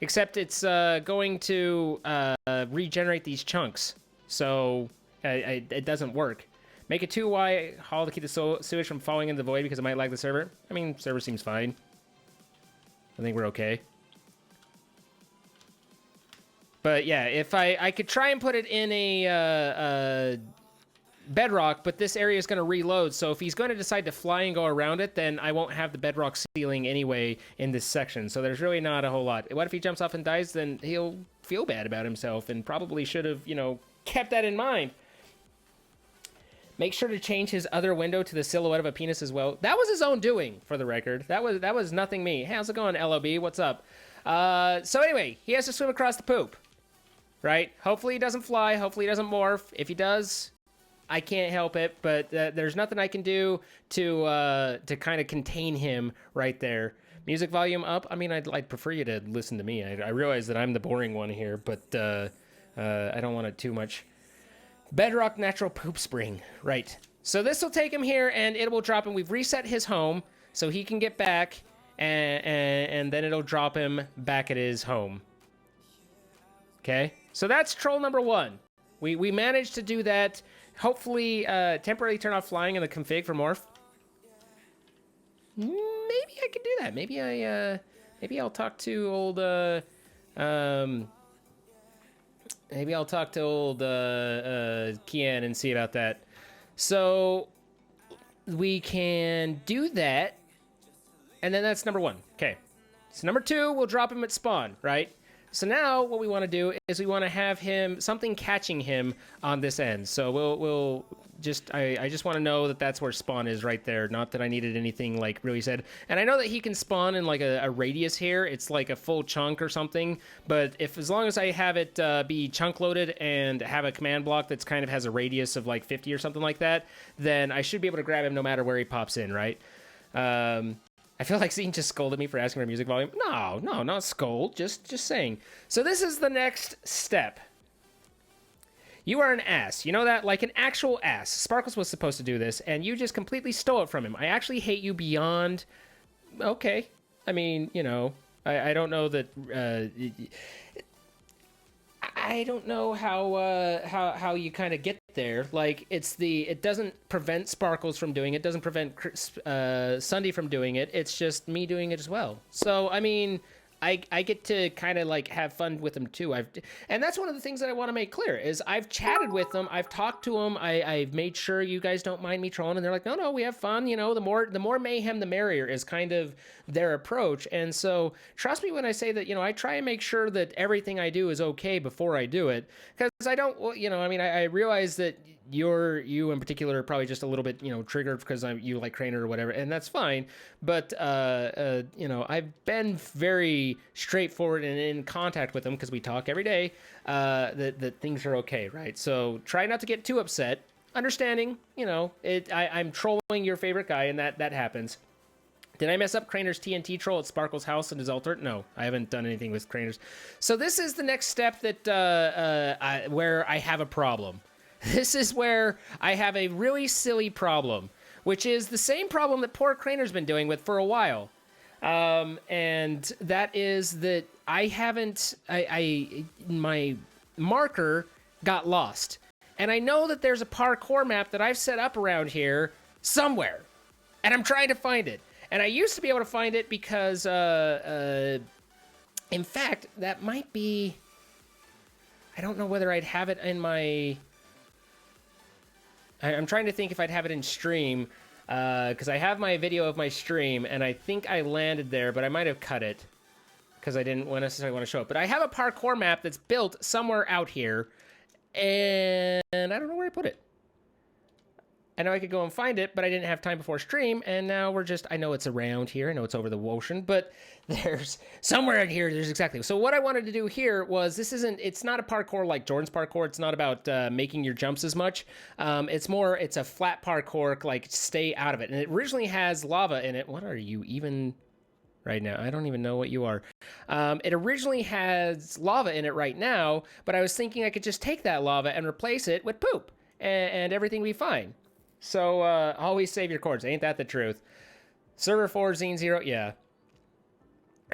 Except it's going to regenerate these chunks. So it doesn't work. Make it 2Y hall to keep the sewage from falling into the void because it might lag the server. I mean, server seems fine. I think we're okay. But yeah, if I could try and put it in a bedrock, but this area is going to reload. So if he's going to decide to fly and go around it, then I won't have the bedrock ceiling anyway in this section. So there's really not a whole lot. What if he jumps off and dies? Then he'll feel bad about himself and probably should have, you know, kept that in mind. Make sure to change his other window to the silhouette of a penis as well. That was his own doing, for the record. That was nothing me. Hey, how's it going, LOB? What's up? So anyway, he has to swim across the poop, right? Hopefully he doesn't fly. Hopefully he doesn't morph. If he does, I can't help it. But there's nothing I can do to kind of contain him right there. Music volume up. I mean, I'd prefer you to listen to me. I realize that I'm the boring one here, but I don't want it too much. Bedrock natural poop spring. Right. So this will take him here, and it will drop him. We've reset his home, so he can get back, and then it'll drop him back at his home. Okay? So that's troll number 1. We managed to do that. Hopefully, temporarily turn off flying in the config for morph. Maybe I could do that. Maybe I'll talk to old Maybe I'll talk to old Kian and see about that. So we can do that, and then that's number one. Okay. So number two, we'll drop him at spawn, right? So now what we want to do is we want to have him, something catching him on this end. So we'll just, I just want to know that that's where spawn is right there. Not that I needed anything like really said. And I know that he can spawn in like a radius here. It's like a full chunk or something. But if, as long as I have it be chunk loaded and have a command block that's kind of has a radius of like 50 or something like that, then I should be able to grab him no matter where he pops in, right? I feel like Zine just scolded me for asking for music volume. No, not scold. Just saying. So this is the next step. You are an ass. You know that? Like an actual ass. Sparkles was supposed to do this, and you just completely stole it from him. I actually hate you beyond... Okay. I mean, you know, I don't know that... I don't know how you kind of get there. Like, it doesn't prevent Sparkles from doing it, doesn't prevent Sunday from doing it. It's just me doing it as well. So, I mean, I get to kind of like have fun with them too. And that's one of the things that I want to make clear is I've chatted with them, I've talked to them, I've made sure you guys don't mind me trolling, and they're like, no, we have fun. You know, the more mayhem, the merrier is kind of their approach. And so trust me when I say that, you know, I try and make sure that everything I do is okay before I do it, because I don't, you know, I mean, I realize that you in particular are probably just a little bit, you know, triggered because you like Crainer or whatever, and that's fine. But you know, I've been very straightforward and in contact with them because we talk every day. That things are okay, right? So try not to get too upset. Understanding, you know, I'm trolling your favorite guy, and that happens. Did I mess up Crainer's TNT troll at Sparkle's house and his altar? No, I haven't done anything with Crainer's. So this is the next step that where I have a problem. This is where I have a really silly problem, which is the same problem that poor Crainer's been doing with for a while. And that is that my marker got lost. And I know that there's a parkour map that I've set up around here somewhere, and I'm trying to find it. And I used to be able to find it because, in fact, that might be, I don't know whether I'd have it in my... I'm trying to think if I'd have it in stream, because I have my video of my stream, and I think I landed there, but I might have cut it, because I didn't necessarily want to show it. But I have a parkour map that's built somewhere out here, and I don't know where I put it. I know I could go and find it, but I didn't have time before stream, and now I know it's around here, I know it's over the ocean, but there's somewhere in here, there's exactly. So what I wanted to do here was, it's not a parkour like Jordan's parkour, it's not about making your jumps as much, it's a flat parkour, like stay out of it, and it originally has lava in it. What are you even right now? I don't even know what you are. It originally has lava in it right now, but I was thinking I could just take that lava and replace it with poop, and everything would be fine. So, always save your cords. Ain't that the truth? Server 4, Zine 0, yeah.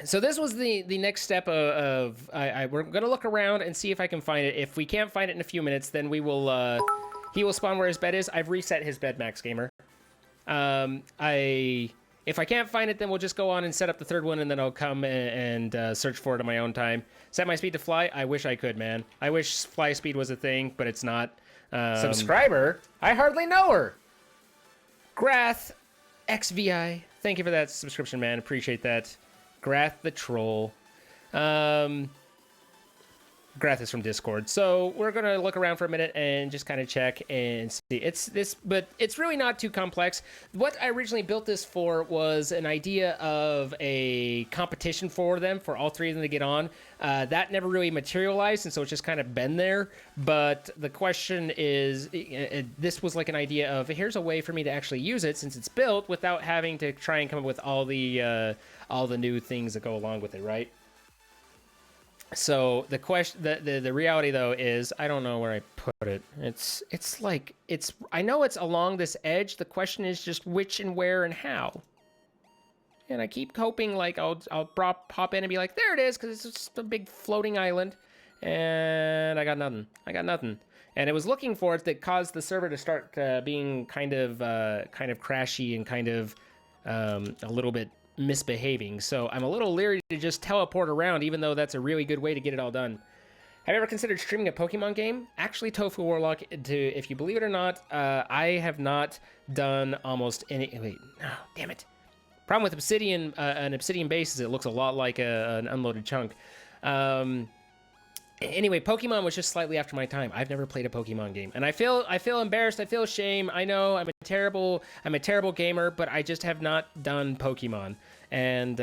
So this was the next step we're going to look around and see if I can find it. If we can't find it in a few minutes, then we will, he will spawn where his bed is. I've reset his bed, Max Gamer. If I can't find it, then we'll just go on and set up the third one, and then I'll come and search for it on my own time. Set my speed to fly? I wish I could, man. I wish fly speed was a thing, but it's not. Subscriber? I hardly know her. Grath XVI. Thank you for that subscription, man. Appreciate that. Grath the troll. Grath is from Discord. So we're going to look around for a minute and just kind of check and see. But it's really not too complex. What I originally built this for was an idea of a competition for them, for all three of them to get on. That never really materialized, and so it's just kind of been there. But the question is, this was like an idea of, here's a way for me to actually use it since it's built without having to try and come up with all the new things that go along with it, right? So the question, the reality though is, I don't know where I put it. I know it's along this edge. The question is just which and where and how. And I keep hoping like I'll pop in and be like, there it is, because it's just a big floating island. And I got nothing. And it was looking for it that caused the server to start being kind of crashy and kind of a little bit misbehaving. So I'm a little leery to just teleport around, even though that's a really good way to get it all done. Have you ever considered streaming a Pokemon game? Actually, Tofu Warlock, if you believe it or not, I have not done almost any... Wait, no, damn it. Problem with Obsidian, an Obsidian base is it looks a lot like an unloaded chunk. Anyway, Pokemon was just slightly after my time. I've never played a Pokemon game, and I feel embarrassed. I feel shame. I know I'm a terrible gamer, but I just have not done Pokemon, and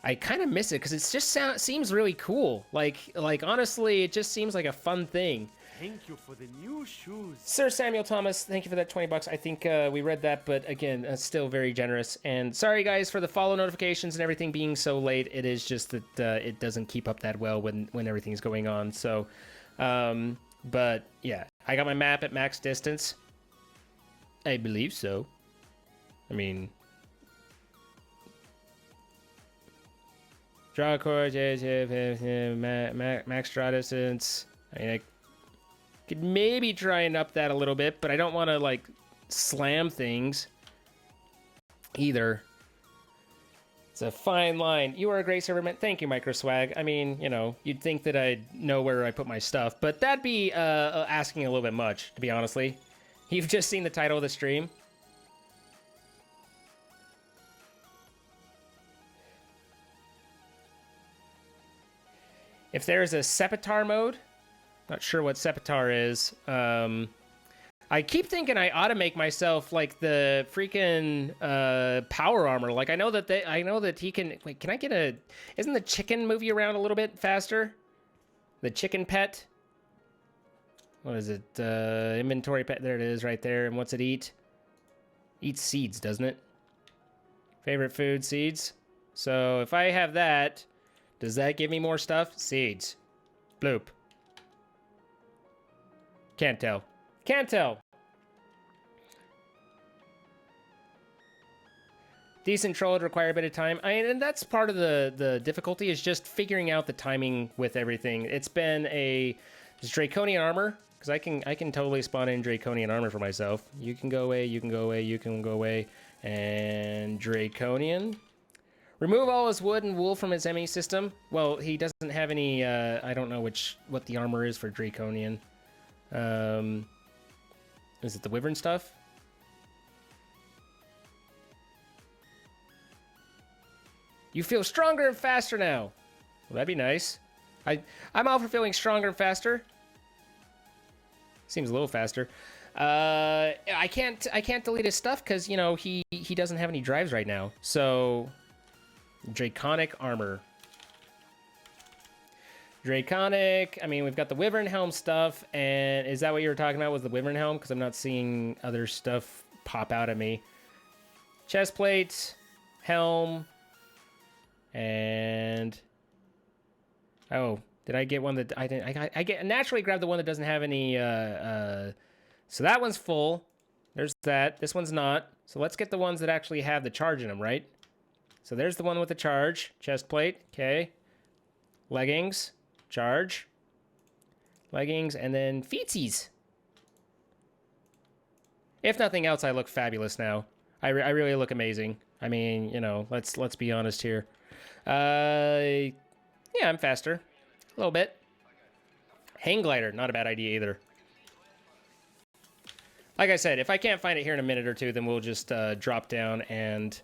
I kind of miss it because it just seems really cool. Like honestly, it just seems like a fun thing. Thank you for the new shoes. Sir Samuel Thomas, thank you for that 20 bucks. I think we read that, but again, still very generous. And sorry, guys, for the follow notifications and everything being so late. It is just that it doesn't keep up that well when everything's going on. So, but yeah, I got my map at max distance. I believe so. I mean, draw a course, max draw distance. I mean, I could maybe try and up that a little bit, but I don't want to, like, slam things either. It's a fine line. You are a great serverman. Thank you, Microswag. I mean, you know, you'd think that I'd know where I put my stuff, but that'd be asking a little bit much, to be honestly. You've just seen the title of the stream. If there's a Sepitar mode... Not sure what Sepitar is. I keep thinking I ought to make myself like the freaking power armor. Like I know that he can. Wait, can I get a? Isn't the chicken move you around a little bit faster? The chicken pet. What is it? Inventory pet. There it is, right there. And what's it eat? Eats seeds, doesn't it? Favorite food, seeds. So if I have that, does that give me more stuff? Seeds. Bloop. Can't tell. Can't tell. Decent troll would require a bit of time. And that's part of the difficulty is just figuring out the timing with everything. It's been it's Draconian armor, because I can totally spawn in Draconian armor for myself. You can go away, you can go away, you can go away. And Draconian. Remove all his wood and wool from his ME system. Well, he doesn't have any, I don't know what the armor is for Draconian. Is it the wyvern stuff? You feel stronger and faster now. Well, that'd be nice. I'm all for feeling stronger and faster. Seems a little faster. I can't delete his stuff because you know he doesn't have any drives right now. So Draconic armor. Draconic, I mean, we've got the Wyvern Helm stuff, and is that what you were talking about, was the Wyvern Helm? Because I'm not seeing other stuff pop out at me. Chestplate, Helm, and... Oh, did I get one that I didn't... I naturally grabbed the one that doesn't have any... So that one's full. There's that. This one's not. So let's get the ones that actually have the charge in them, right? So there's the one with the charge. Chestplate, okay. Leggings. Charge. Leggings, and then feetsies. If nothing else, I look fabulous now. I really look amazing. I mean, you know, let's be honest here. Yeah, I'm faster. A little bit. Hang glider, not a bad idea either. Like I said, if I can't find it here in a minute or two, then we'll just drop down and...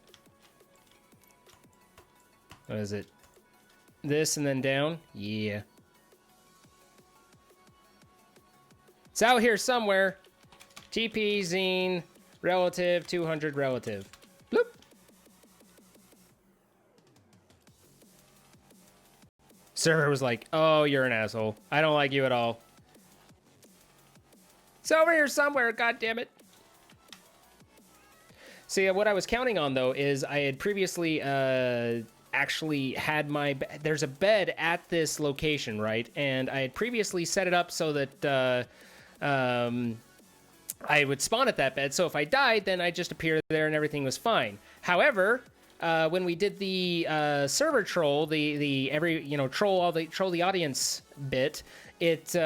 What is it? This and then down? Yeah. It's out here somewhere. TP, Zine, relative, 200 relative. Bloop. Server was like, oh, you're an asshole. I don't like you at all. It's over here somewhere, god damn it. See, what I was counting on, though, is I had previously actually had there's a bed at this location, right? And I had previously set it up so that I would spawn at that bed. So if I died, then I'd just appear there and everything was fine. However, when we did the server troll, troll the audience bit, it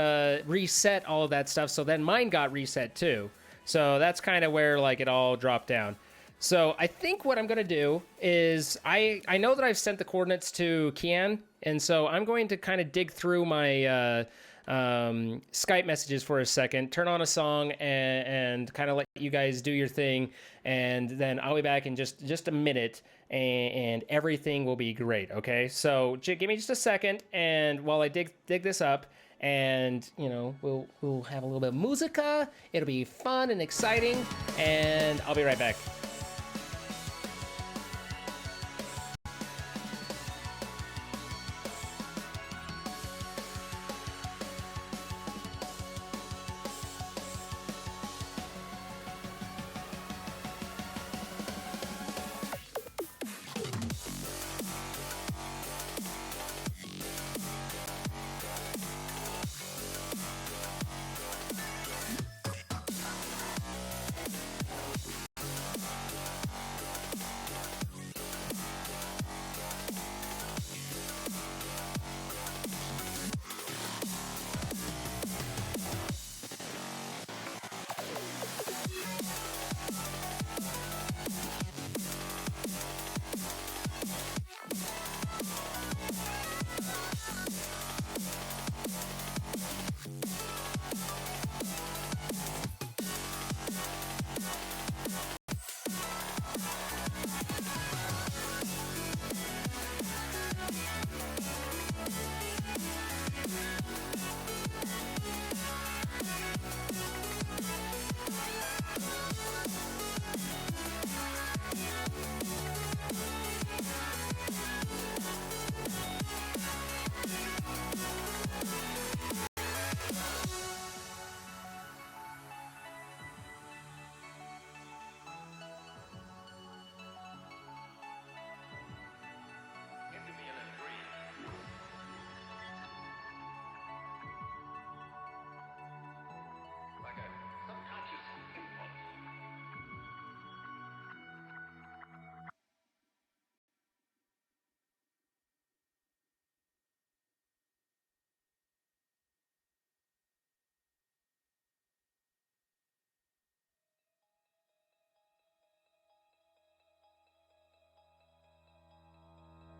reset all of that stuff. So then mine got reset too. So that's kind of where like it all dropped down. So I think what I'm going to do is I know that I've sent the coordinates to Kian, and so I'm going to kind of dig through my Skype messages for a second, turn on a song, and kind of let you guys do your thing, and then I'll be back in just a minute, and everything will be great. Okay, so give me just a second, and while I dig this up. And you know we'll have a little bit of musica. It'll be fun and exciting, and I'll be right back.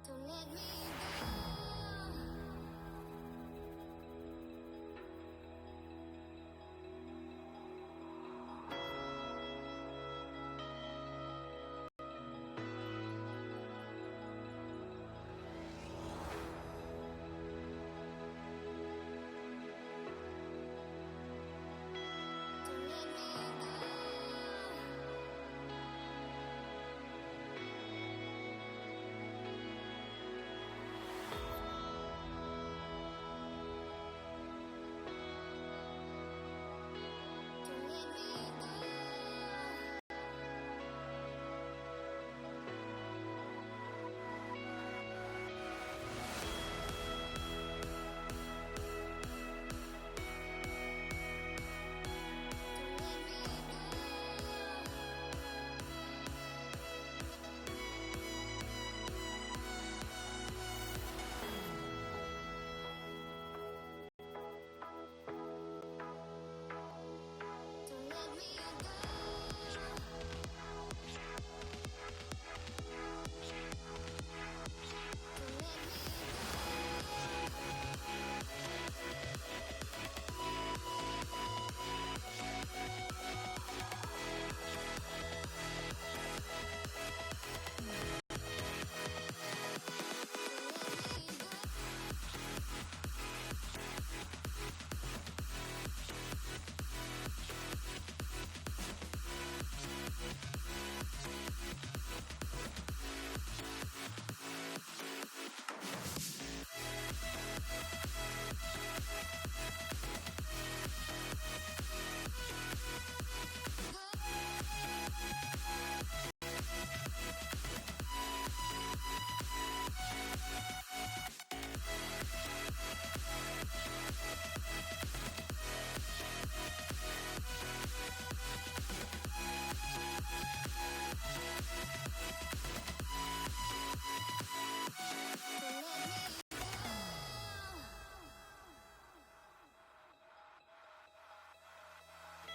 Don't let me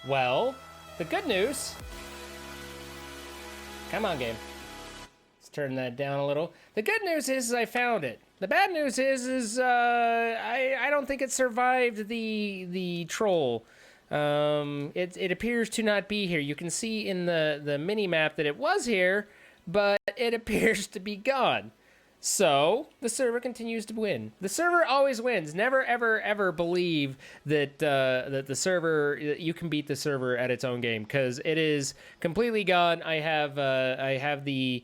Well, the good news Come on, game. Let's turn that down a little. The good news is I found it. The bad news is I don't think it survived the troll. It appears to not be here. You can see in the mini map that it was here, but it appears to be gone. So the server continues to win. The server always wins. Never ever ever believe that that the server, you can beat the server at its own game, because it is completely gone. I have the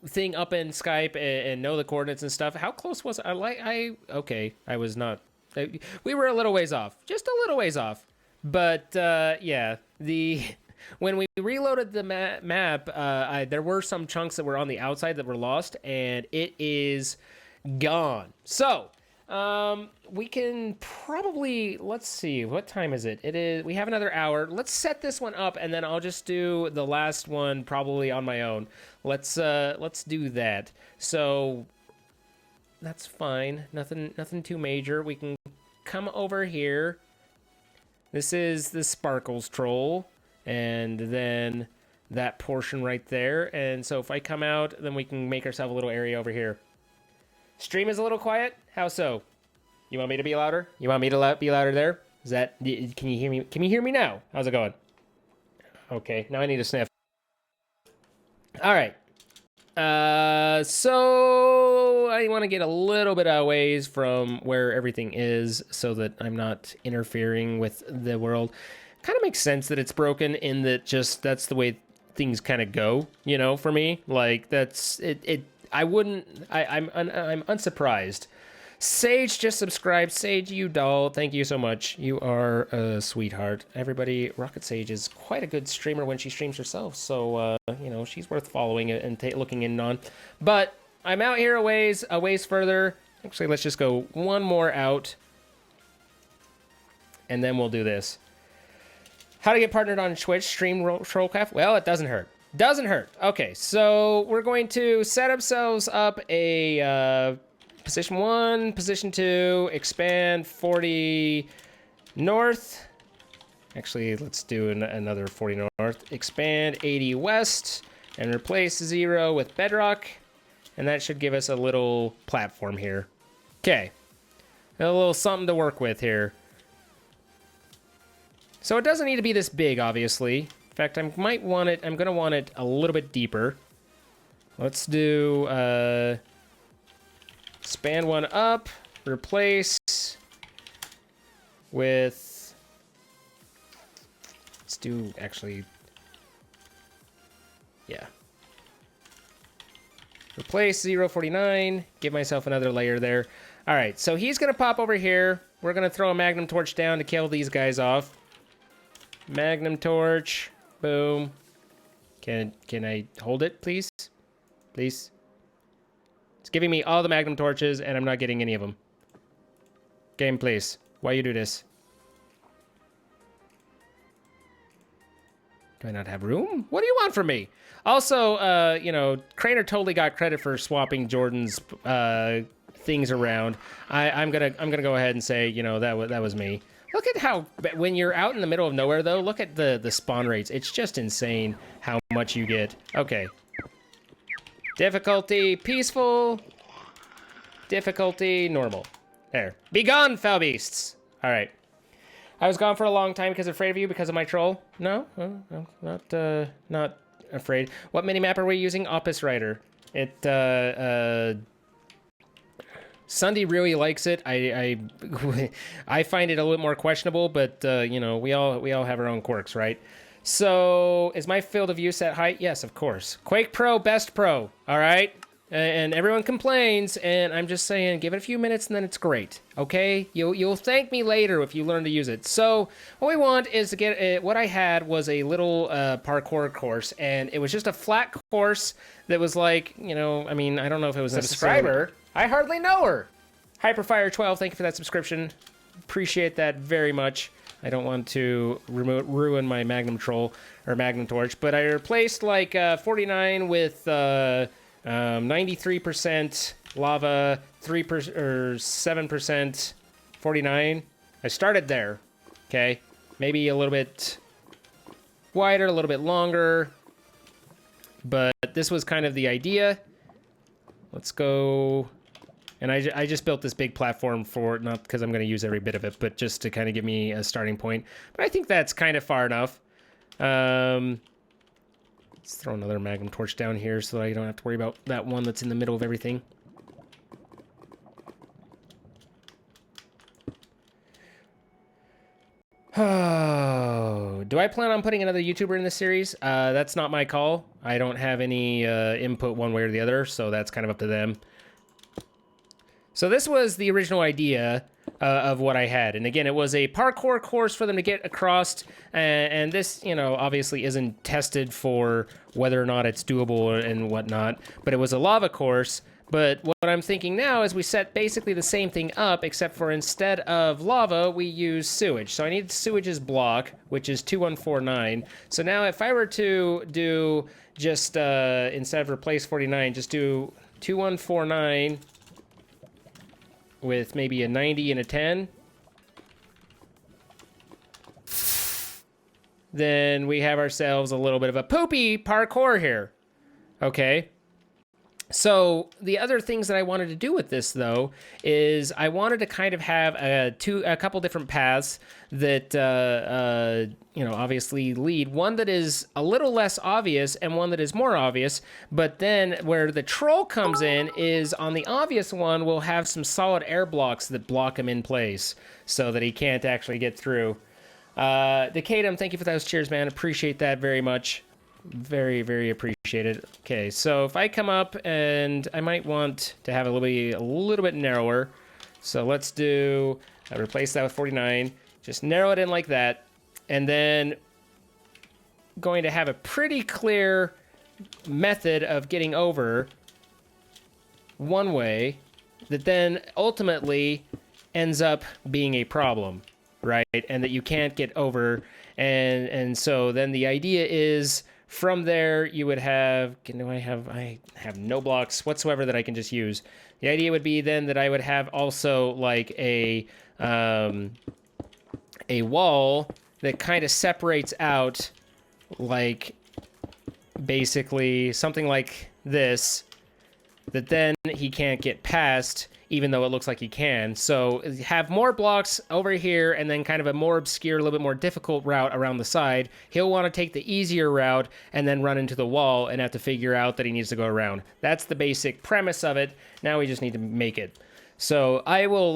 thing up in Skype and know the coordinates and stuff. How close was I? Okay, I was not. We were a little ways off, just a little ways off. But yeah, when we reloaded the map, there were some chunks that were on the outside that were lost, and it is gone. So we can probably, let's see, what time is it? We have another hour. Let's set this one up, and then I'll just do the last one probably on my own. Let's do that. So that's fine. Nothing too major. We can come over here. This is the Sparkles troll, and then that portion right there. And so if I come out, then we can make ourselves a little area over here. Stream is a little quiet. How so? You want me to be louder? You want me to be louder there? Is that? Can you hear me? Can you hear me now? How's it going? Okay, now I need to sniff. All right. So I want to get a little bit away from where everything is, so that I'm not interfering with the world. Kind of makes sense that it's broken, in that that's the way things kind of go, you know, for me. Like, that's it. I'm unsurprised. Sage just subscribed. Sage, you doll, thank you so much. You are a sweetheart. Everybody, Rocket Sage is quite a good streamer when she streams herself, so you know, she's worth following and looking in on. But I'm out here a ways further. Actually, let's just go one more out, and then we'll do this. How to get partnered on Twitch, stream Troll Craft? Well, it doesn't hurt. Doesn't hurt. Okay, so we're going to set ourselves up a position 1, position 2, expand 40 north. Actually, let's do another 40 north. Expand 80 west, and replace 0 with bedrock. And that should give us a little platform here. Okay, a little something to work with here. So it doesn't need to be this big, obviously. In fact, I'm gonna want it a little bit deeper. Let's do span 1 up, replace with, let's do, actually, yeah. Replace 049, give myself another layer there. All right, so he's gonna pop over here. We're gonna throw a magnum torch down to kill these guys off. Magnum torch, boom. Can I hold it, please? Please. It's giving me all the magnum torches, and I'm not getting any of them. Game, please. Why you do this? Do I not have room? What do you want from me? Also, you know, Crainer totally got credit for swapping Jordan's things around. I'm gonna go ahead and say, you know, that was me. Look at how, when you're out in the middle of nowhere, though, look at the spawn rates. It's just insane how much you get. Okay. Difficulty, peaceful. Difficulty, normal. There. Be gone, foul beasts. All right. I was gone for a long time because I'm afraid of you, because of my troll. No, not afraid. What minimap are we using? Opus Rider. Sunday really likes it. I find it a little more questionable, but you know, we all have our own quirks, right? So, is my field of view set height? Yes, of course. Quake Pro, best pro. All right, and everyone complains, and I'm just saying, give it a few minutes, and then it's great. Okay, you'll thank me later if you learn to use it. So, what we want is to get what I had was a little parkour course, and it was just a flat course that was like, you know, I mean, I don't know if it was a subscriber. I hardly know her. Hyperfire12, thank you for that subscription. Appreciate that very much. I don't want to ruin my Magnum Troll or Magnum Torch, but I replaced like 49 with 93% lava, 7% 49. I started there. Okay, maybe a little bit wider, a little bit longer. But this was kind of the idea. Let's go. And I just built this big platform for, not because I'm going to use every bit of it, but just to kind of give me a starting point. But I think that's kind of far enough. Let's throw another magnum torch down here so that I don't have to worry about that one that's in the middle of everything. Oh, do I plan on putting another YouTuber in this series? That's not my call. I don't have any input one way or the other, so that's kind of up to them. So this was the original idea of what I had. And again, it was a parkour course for them to get across. And this, you know, obviously isn't tested for whether or not it's doable and whatnot. But it was a lava course. But what I'm thinking now is we set basically the same thing up, except for instead of lava, we use sewage. So I need sewage's block, which is 2149. So now if I were to do just, instead of replace 49, just do 2149... with maybe a 90 and a 10. Then we have ourselves a little bit of a poopy parkour here. Okay. So the other things that I wanted to do with this, though, is I wanted to kind of have a couple different paths that, you know, obviously lead. One that is a little less obvious and one that is more obvious. But then where the troll comes in is on the obvious one, we'll have some solid air blocks that block him in place so that he can't actually get through. Decadum, thank you for those cheers, man. Appreciate that very much. Very, very appreciated. Okay, so if I come up and I might want to have a little bit narrower. So let's do, replace that with 49. Just narrow it in like that. And then going to have a pretty clear method of getting over one way that then ultimately ends up being a problem, right? And that you can't get over. And so then the idea is, from there, you would have, I have no blocks whatsoever that I can just use. The idea would be then that I would have also like a wall that kind of separates out, like basically something like this, that then he can't get past, even though it looks like he can. So have more blocks over here and then kind of a more obscure, a little bit more difficult route around the side. He'll want to take the easier route and then run into the wall and have to figure out that he needs to go around. That's the basic premise of it. Now we just need to make it. So I will,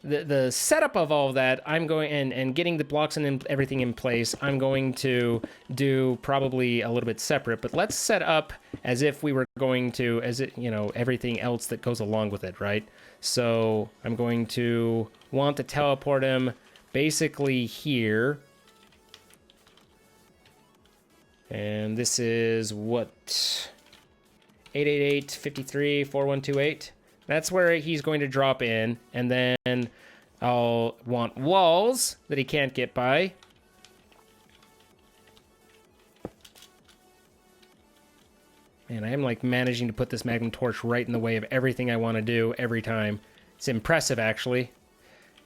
the setup of all of that, I'm going, and getting the blocks and everything in place, I'm going to do probably a little bit separate, but let's set up as if we were going to, as it, you know, everything else that goes along with it, right? So I'm going to want to teleport him basically here. And this is what, 888-53-4128. That's where he's going to drop in, and then I'll want walls that he can't get by. And I'm like managing to put this magnum torch right in the way of everything I want to do every time. It's impressive, actually.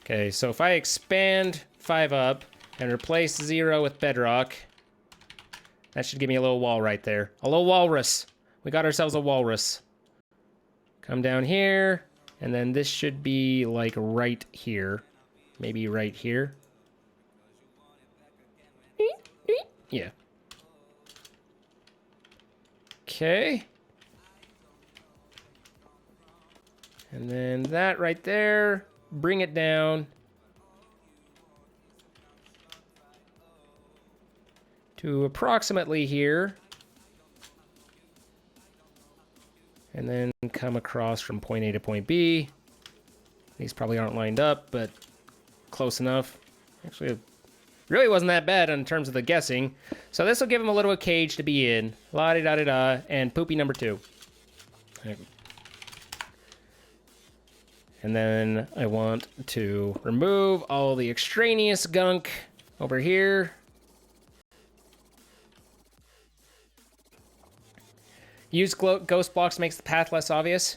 Okay, so if I expand 5 up and replace 0 with bedrock, that should give me a little wall right there. A little walrus. We got ourselves a walrus. Come down here, and then this should be like right here. Maybe right here. Yeah. Okay. And then that right there, bring it down to approximately here. And then come across from point A to point B. These probably aren't lined up, but close enough. Actually, it really wasn't that bad in terms of the guessing. So this will give him a little cage to be in. La-di-da-di-da, and Poopy number 2. And then I want to remove all the extraneous gunk over here. Use ghost blocks makes the path less obvious.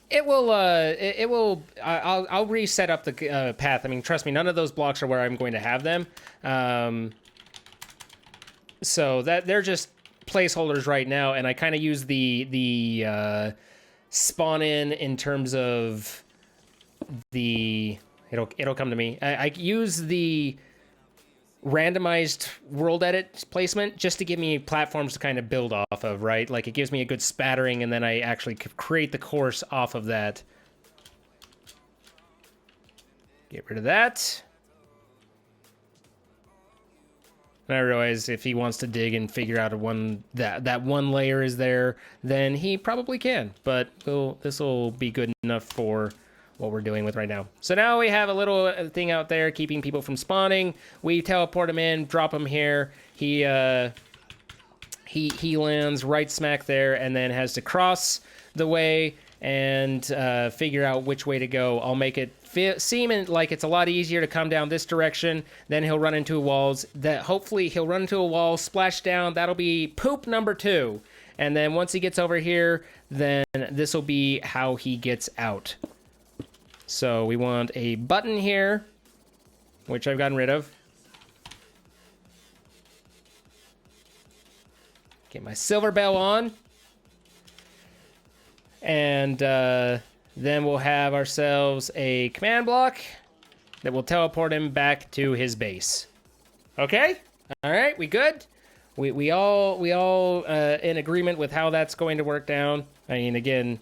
It will, I'll reset up the path. I mean, trust me, none of those blocks are where I'm going to have them. So that they're just placeholders right now, and I kind of use the spawn in terms of the it'll come to me. I use the randomized world edit placement just to give me platforms to kind of build off of, right? Like it gives me a good spattering, and then I actually create the course off of that. Get rid of that. And I realize if he wants to dig and figure out that one layer is there, then he probably can. But this will be good enough for what we're doing with right now. So now we have a little thing out there keeping people from spawning. We teleport him in, drop him here. He lands right smack there, and then has to cross the way and figure out which way to go. I'll make it seem like it's a lot easier to come down this direction. Then he'll run into walls. Hopefully he'll run into a wall, splash down. That'll be poop number 2. And then once he gets over here, then this will be how he gets out. So we want a button here, which I've gotten rid of. Get my silver bell on. And then we'll have ourselves a command block that will teleport him back to his base. Okay? All right, we good? We all in agreement with how that's going to work down. I mean, again,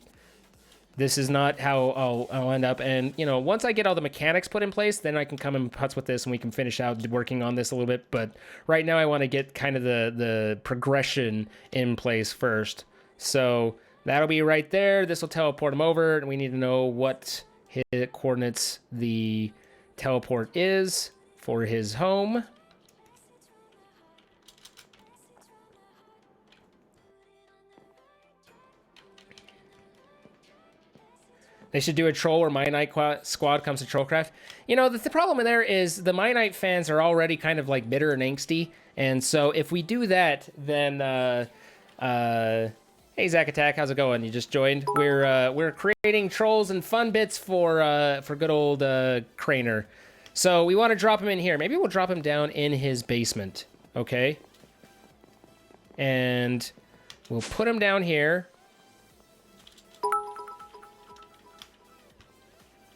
this is not how I'll end up. And, you know, once I get all the mechanics put in place, then I can come and putz with this and we can finish out working on this a little bit. But right now I want to get kind of the progression in place first. So that'll be right there. This will teleport him over, and we need to know what his coordinates the teleport is for his home. They should do a troll where My Knight squad comes to Trollcraft. You know, the problem there is the My Knight fans are already kind of like bitter and angsty. And so if we do that, then, hey, Zack Attack, how's it going? You just joined. We're creating trolls and fun bits for good old Crainer. So we want to drop him in here. Maybe we'll drop him down in his basement. Okay. And we'll put him down here.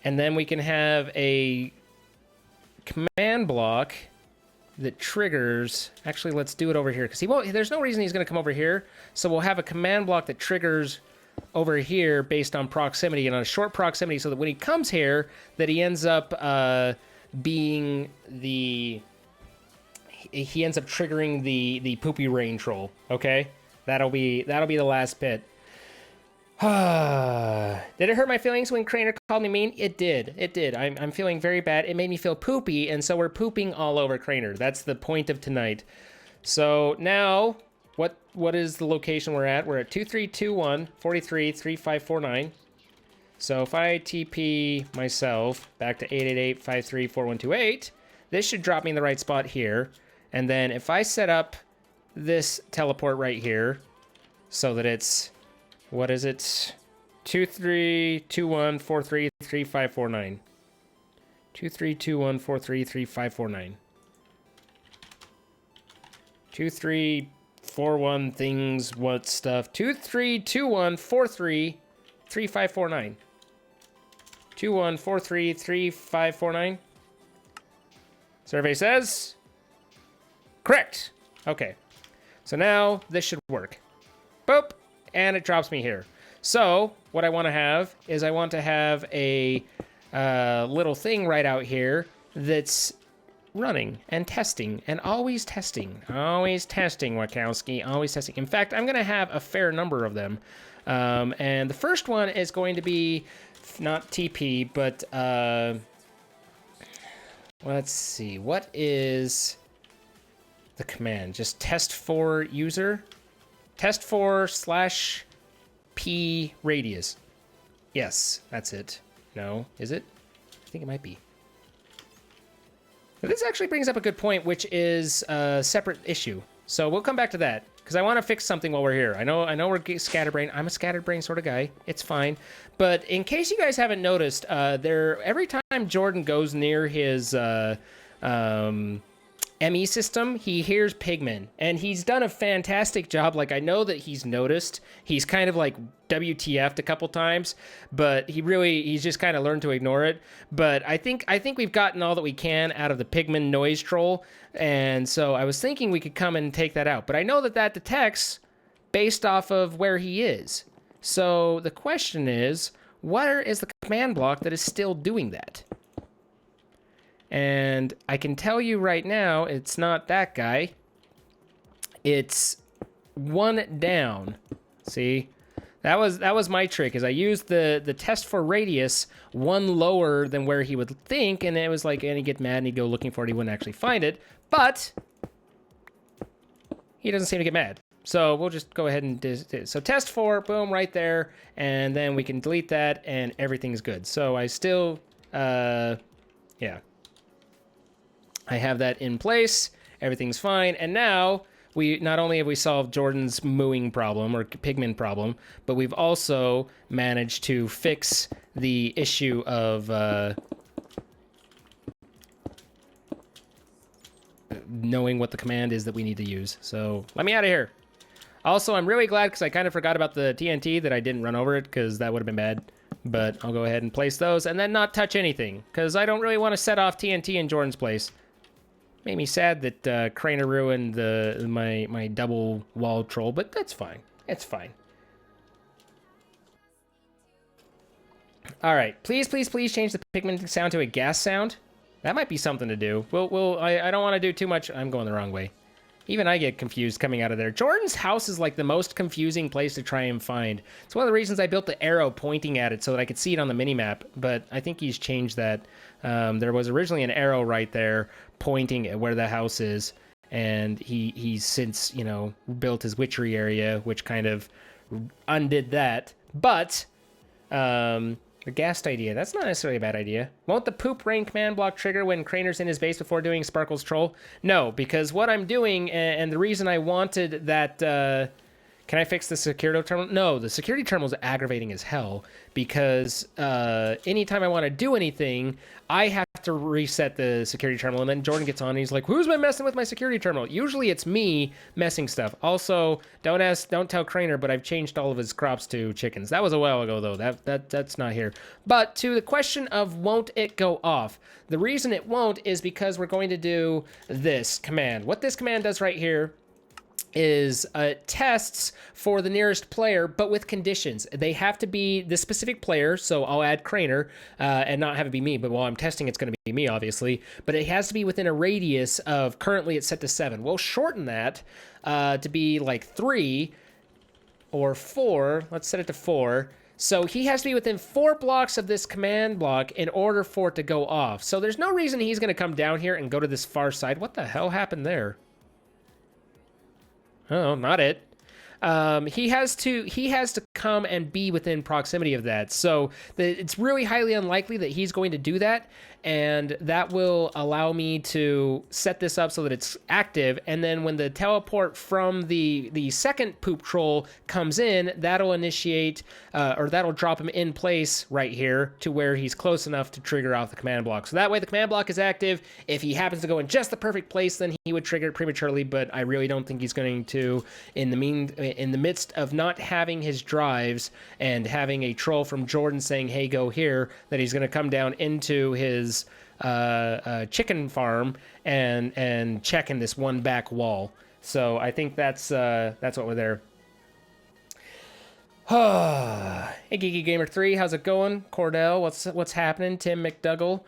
And then we can have a command block that triggers. Actually, let's do it over here, because there's no reason he's going to come over here. So we'll have a command block that triggers over here based on proximity and on a short proximity, so that when he comes here, that he ends up being he ends up triggering the Poopy rain troll. Okay, that'll be the last bit. Did it hurt my feelings when Crainer called me mean? It did. It did. I'm feeling very bad. It made me feel poopy, and so we're pooping all over Crainer. That's the point of tonight. So now, what is the location we're at? We're at 2321 43 3549. So if I TP myself back to 888-534128, this should drop me in the right spot here. And then if I set up this teleport right here, so that it's, what is it? 2321433549. 2321433549. 2341 things, what stuff? 2321433549. 21433549. Survey says correct. Okay. So now this should work. Boop. And it drops me here. So what I want to have is I want to have a little thing right out here that's running and testing and always testing. Always testing, Wachowski. Always testing. In fact, I'm going to have a fair number of them. And the first one is going to be not TP, but let's see. What is the command? Just test for user? Test for /p radius. Yes, that's it. No, is it? I think it might be. But this actually brings up a good point, which is a separate issue. So we'll come back to that, because I want to fix something while we're here. I know we're scatterbrain. I'm a scatterbrain sort of guy. It's fine. But in case you guys haven't noticed, every time Jordan goes near his ME system, he hears pigmen, and he's done a fantastic job. Like, I know that he's noticed. He's kind of like WTF'd a couple times, but he's just kind of learned to ignore it. But I think we've gotten all that we can out of the pigmen noise troll, and so I was thinking we could come and take that out. But I know that detects based off of where he is. So the question is, where is the command block that is still doing that? And I can tell you right now, it's not that guy. It's one down. See? That was my trick, is I used the test for radius one lower than where he would think, and it was like, and he'd get mad and he'd go looking for it, he wouldn't actually find it. But he doesn't seem to get mad. So we'll just go ahead and so test for, boom, right there, and then we can delete that and everything's good. So I still, yeah. I have that in place. Everything's fine. And now we not only have we solved Jordan's mooing problem or pigment problem, but we've also managed to fix the issue of knowing what the command is that we need to use. So let me out of here. Also, I'm really glad because I kind of forgot about the TNT that I didn't run over it because that would have been bad. But I'll go ahead and place those and then not touch anything because I don't really want to set off TNT in Jordan's place. Made me sad that Crainer ruined my double wall troll, but that's fine. It's fine. All right, please change the pigment sound to a gas sound. That might be something to do. I don't want to do too much. I'm going the wrong way. Even I get confused coming out of there. Jordan's house is like the most confusing place to try and find. It's one of the reasons I built the arrow pointing at it so that I could see it on the minimap, but I think he's changed that. There was originally an arrow right there pointing at where the house is, and he's since, you know, built his witchery area, which kind of undid that. But the ghast idea, that's not necessarily a bad idea. Won't the poop rain command block trigger when Crainer's in his base before doing Sparkle's troll? No, because what I'm doing, and the reason I wanted that, can I fix the security terminal? No, the security terminal is aggravating as hell because anytime I want to do anything, I have to reset the security terminal, and then Jordan gets on and he's like, who's been messing with my security terminal? Usually it's me messing stuff. Also, don't tell Crainer, but I've changed all of his crops to chickens. That was a while ago though. That's not here. But to the question of won't it go off? The reason it won't is because we're going to do this command. What this command does right here is tests for the nearest player, but with conditions. They have to be the specific player, so I'll add Crainer and not have it be me, but while I'm testing, it's going to be me, obviously. But it has to be within a radius of, currently it's set to 7. We'll shorten that to be like 3 or 4. Let's set it to 4. So he has to be within 4 blocks of this command block in order for it to go off. So there's no reason he's going to come down here and go to this far side. What the hell happened there? Oh, not it. He has to come and be within proximity of that. So it's really highly unlikely that he's going to do that, and that will allow me to set this up so that it's active, and then when the teleport from the second poop troll comes in, that'll initiate, or that'll drop him in place right here to where he's close enough to trigger off the command block. So that way the command block is active. If he happens to go in just the perfect place, then he would trigger it prematurely, but I really don't think he's going to in the midst of not having his drives and having a troll from Jordan saying, hey, go here, that he's going to come down into his chicken farm and check in this one back wall. So I think that's what we're there. Hey, Geeky Gamer 3, how's it going? Cordell, what's happening? Tim McDougall,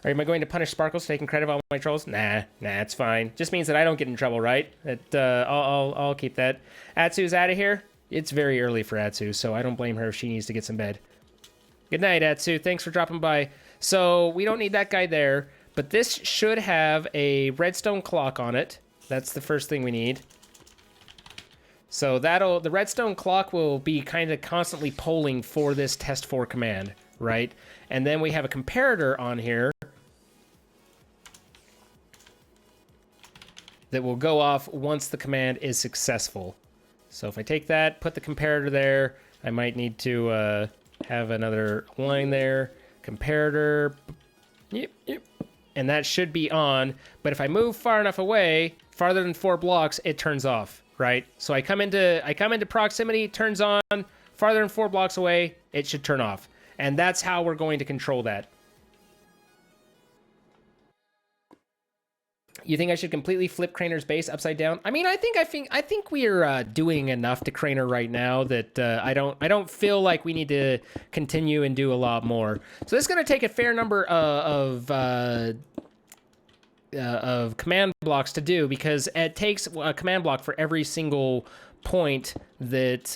am I going to punish Sparkles for taking credit of all my trolls? Nah, it's fine. Just means that I don't get in trouble, right? I'll keep that. Atsu's out of here. It's very early for Atsu, so I don't blame her if she needs to get some bed. Good night, Atsu. Thanks for dropping by. So we don't need that guy there, but this should have a redstone clock on it. That's the first thing we need. So the redstone clock will be kind of constantly polling for this test for command, right? And then we have a comparator on here that will go off once the command is successful. So if I take that, put the comparator there, I might need to have another line there. Comparator, yep, and that should be on. But if I move far enough away, farther than 4 blocks, it turns off, right? So I come into proximity, it turns on. Farther than 4 blocks away, it should turn off. And that's how we're going to control that. You think I should completely flip Crainer's base upside down? I mean, I think we are doing enough to Crainer right now that I don't feel like we need to continue and do a lot more. So this is going to take a fair number of command blocks to do, because it takes a command block for every single point that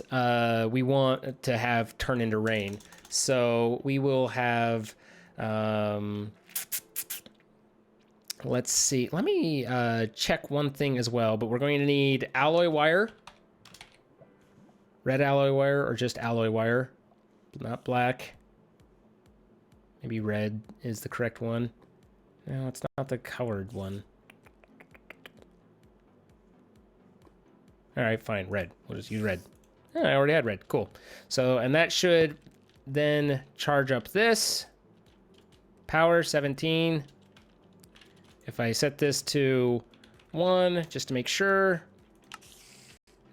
we want to have turn into rain. So we will have. Let's see. Let me check one thing as well, but we're going to need alloy wire. Red alloy wire or just alloy wire. Not black. Maybe red is the correct one. No, it's not the colored one. All right, fine. Red. We'll just use red. Oh, I already had red. Cool. So, and that should then charge up this. Power 17. If I set this to 1, just to make sure,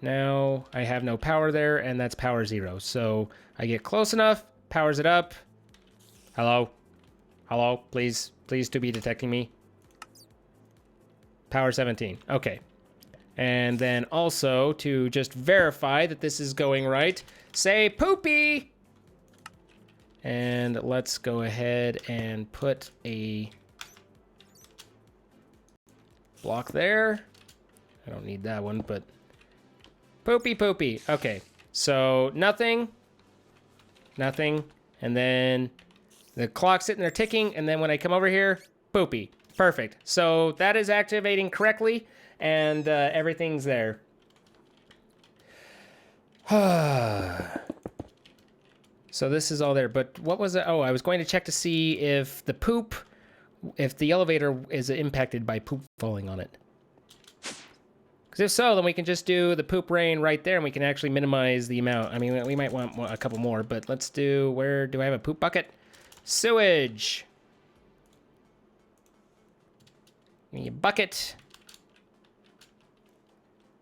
now I have no power there, and that's power 0. So I get close enough, powers it up. Hello? Hello? Please to be detecting me. Power 17. Okay. And then also, to just verify that this is going right, say Poopy! And let's go ahead and put a block there. I don't need that one, but Poopy. Okay, so nothing, and then the clock's sitting there ticking, and then when I come over here, Poopy. Perfect. So that is activating correctly, and everything's there. So this is all there, but what was it? Oh, I was going to check to see if the elevator is impacted by poop falling on it. Because if so, then we can just do the poop rain right there, and we can actually minimize the amount. I mean, we might want a couple more, but let's do, where do I have a poop bucket? Sewage. Give me a bucket.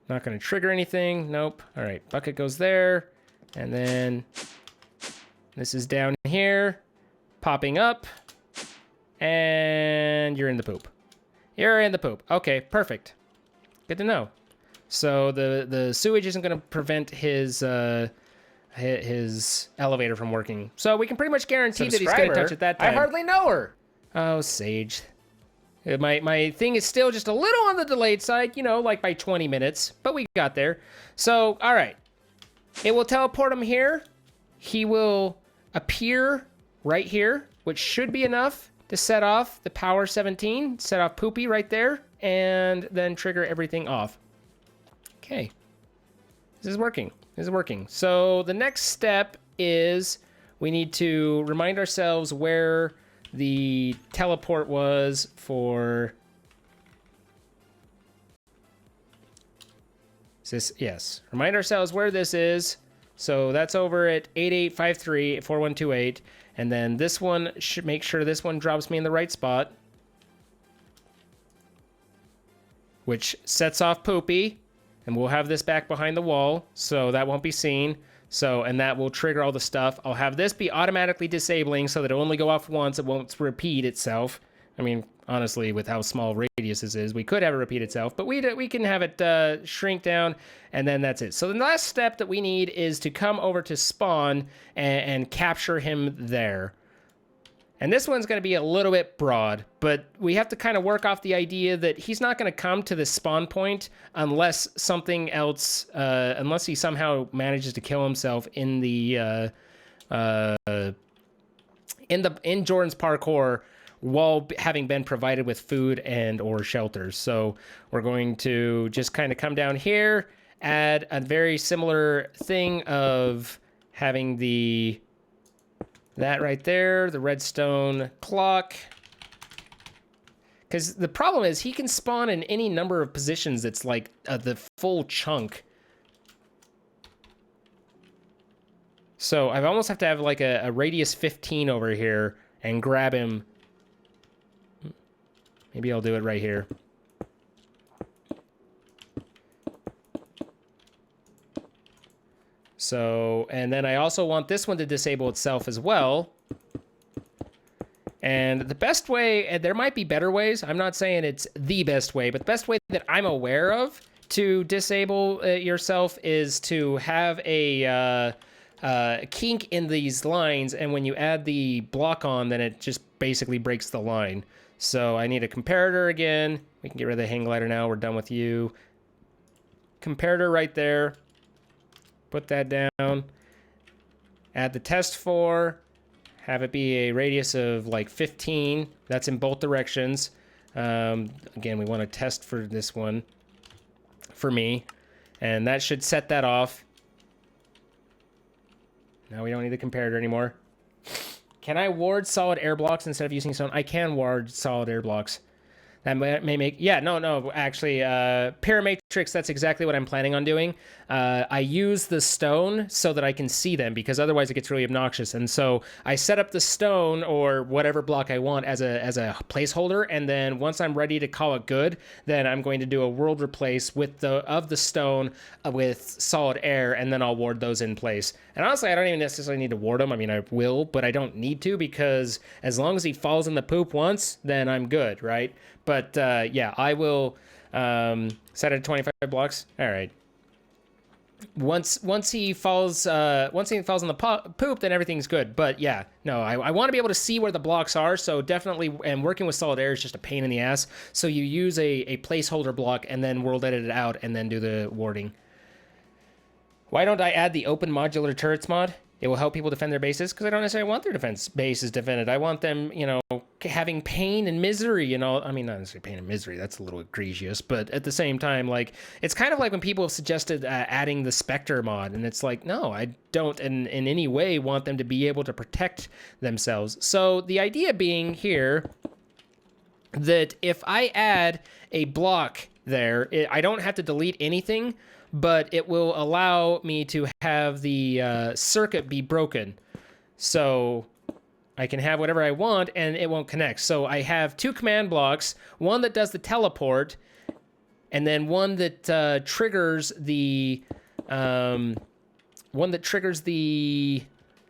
Not going to trigger anything. Nope. All right, bucket goes there. And then this is down here, popping up. And you're in the poop. You're in the poop. Okay, perfect. Good to know. So the sewage isn't going to prevent his elevator from working. So we can pretty much guarantee that he's going to touch it that time. I hardly know her. Oh, Sage. My thing is still just a little on the delayed side, you know, like by 20 minutes, but we got there. So, all right. It will teleport him here. He will appear right here, which should be enough to set off the power 17, set off Poopy right there, and then trigger everything off. Okay. This is working. So the next step is we need to remind ourselves where the teleport was for this. Yes. Remind ourselves where this is. So that's over at 8853-4128. And then this one should make sure this one drops me in the right spot, which sets off Poopy, and we'll have this back behind the wall, so that won't be seen. So, and that will trigger all the stuff. I'll have this be automatically disabling so that it'll only go off once. It won't repeat itself. I mean, honestly, with how small radius this is, we could have it repeat itself, but we can have it shrink down, and then that's it. So the last step that we need is to come over to spawn and capture him there. And this one's going to be a little bit broad, but we have to kind of work off the idea that he's not going to come to this spawn point unless something else, unless he somehow manages to kill himself in the in Jordan's parkour, while having been provided with food and or shelters. So we're going to just kind of come down here, add a very similar thing of having that right there, the redstone clock. Because the problem is he can spawn in any number of positions that's like the full chunk. So I almost have to have like a radius 15 over here and grab him. Maybe I'll do it right here. So, and then I also want this one to disable itself as well. And the best way, and there might be better ways, I'm not saying it's the best way, but the best way that I'm aware of to disable yourself is to have a kink in these lines, and when you add the block on, then it just basically breaks the line. So I need a comparator again. We can get rid of the hang glider now. We're done with you. Comparator right there. Put that down. Add the test for. Have it be a radius of like 15. That's in both directions. Again, we want to test for this one for me. And that should set that off. Now we don't need the comparator anymore. Can I ward solid air blocks instead of using stone? I can ward solid air blocks. That may make... Yeah, no, actually, Paramatrix, that's exactly what I'm planning on doing. I use the stone so that I can see them, because otherwise it gets really obnoxious. And so I set up the stone, or whatever block I want, as a placeholder, and then once I'm ready to call it good, then I'm going to do a world replace with the stone with solid air, and then I'll ward those in place. And honestly, I don't even necessarily need to ward them. I mean, I will, but I don't need to, because as long as he falls in the poop once, then I'm good, right? But yeah, I will set it at 25 blocks. All right. Once he falls in the poop, then everything's good. But yeah, no, I want to be able to see where the blocks are. So definitely, and working with solid air is just a pain in the ass. So you use a placeholder block and then world edit it out and then do the warding. Why don't I add the open modular turrets mod? It will help people defend their bases, because I don't necessarily want their bases defended. I want them, you know, having pain and misery, you know. I mean, not necessarily pain and misery. That's a little egregious. But at the same time, like, it's kind of like when people have suggested adding the Spectre mod. And it's like, no, I don't in any way want them to be able to protect themselves. So the idea being here that if I add a block there, I don't have to delete anything, but it will allow me to have the circuit be broken. So I can have whatever I want and it won't connect. So I have two command blocks, one that does the teleport, and then one that triggers the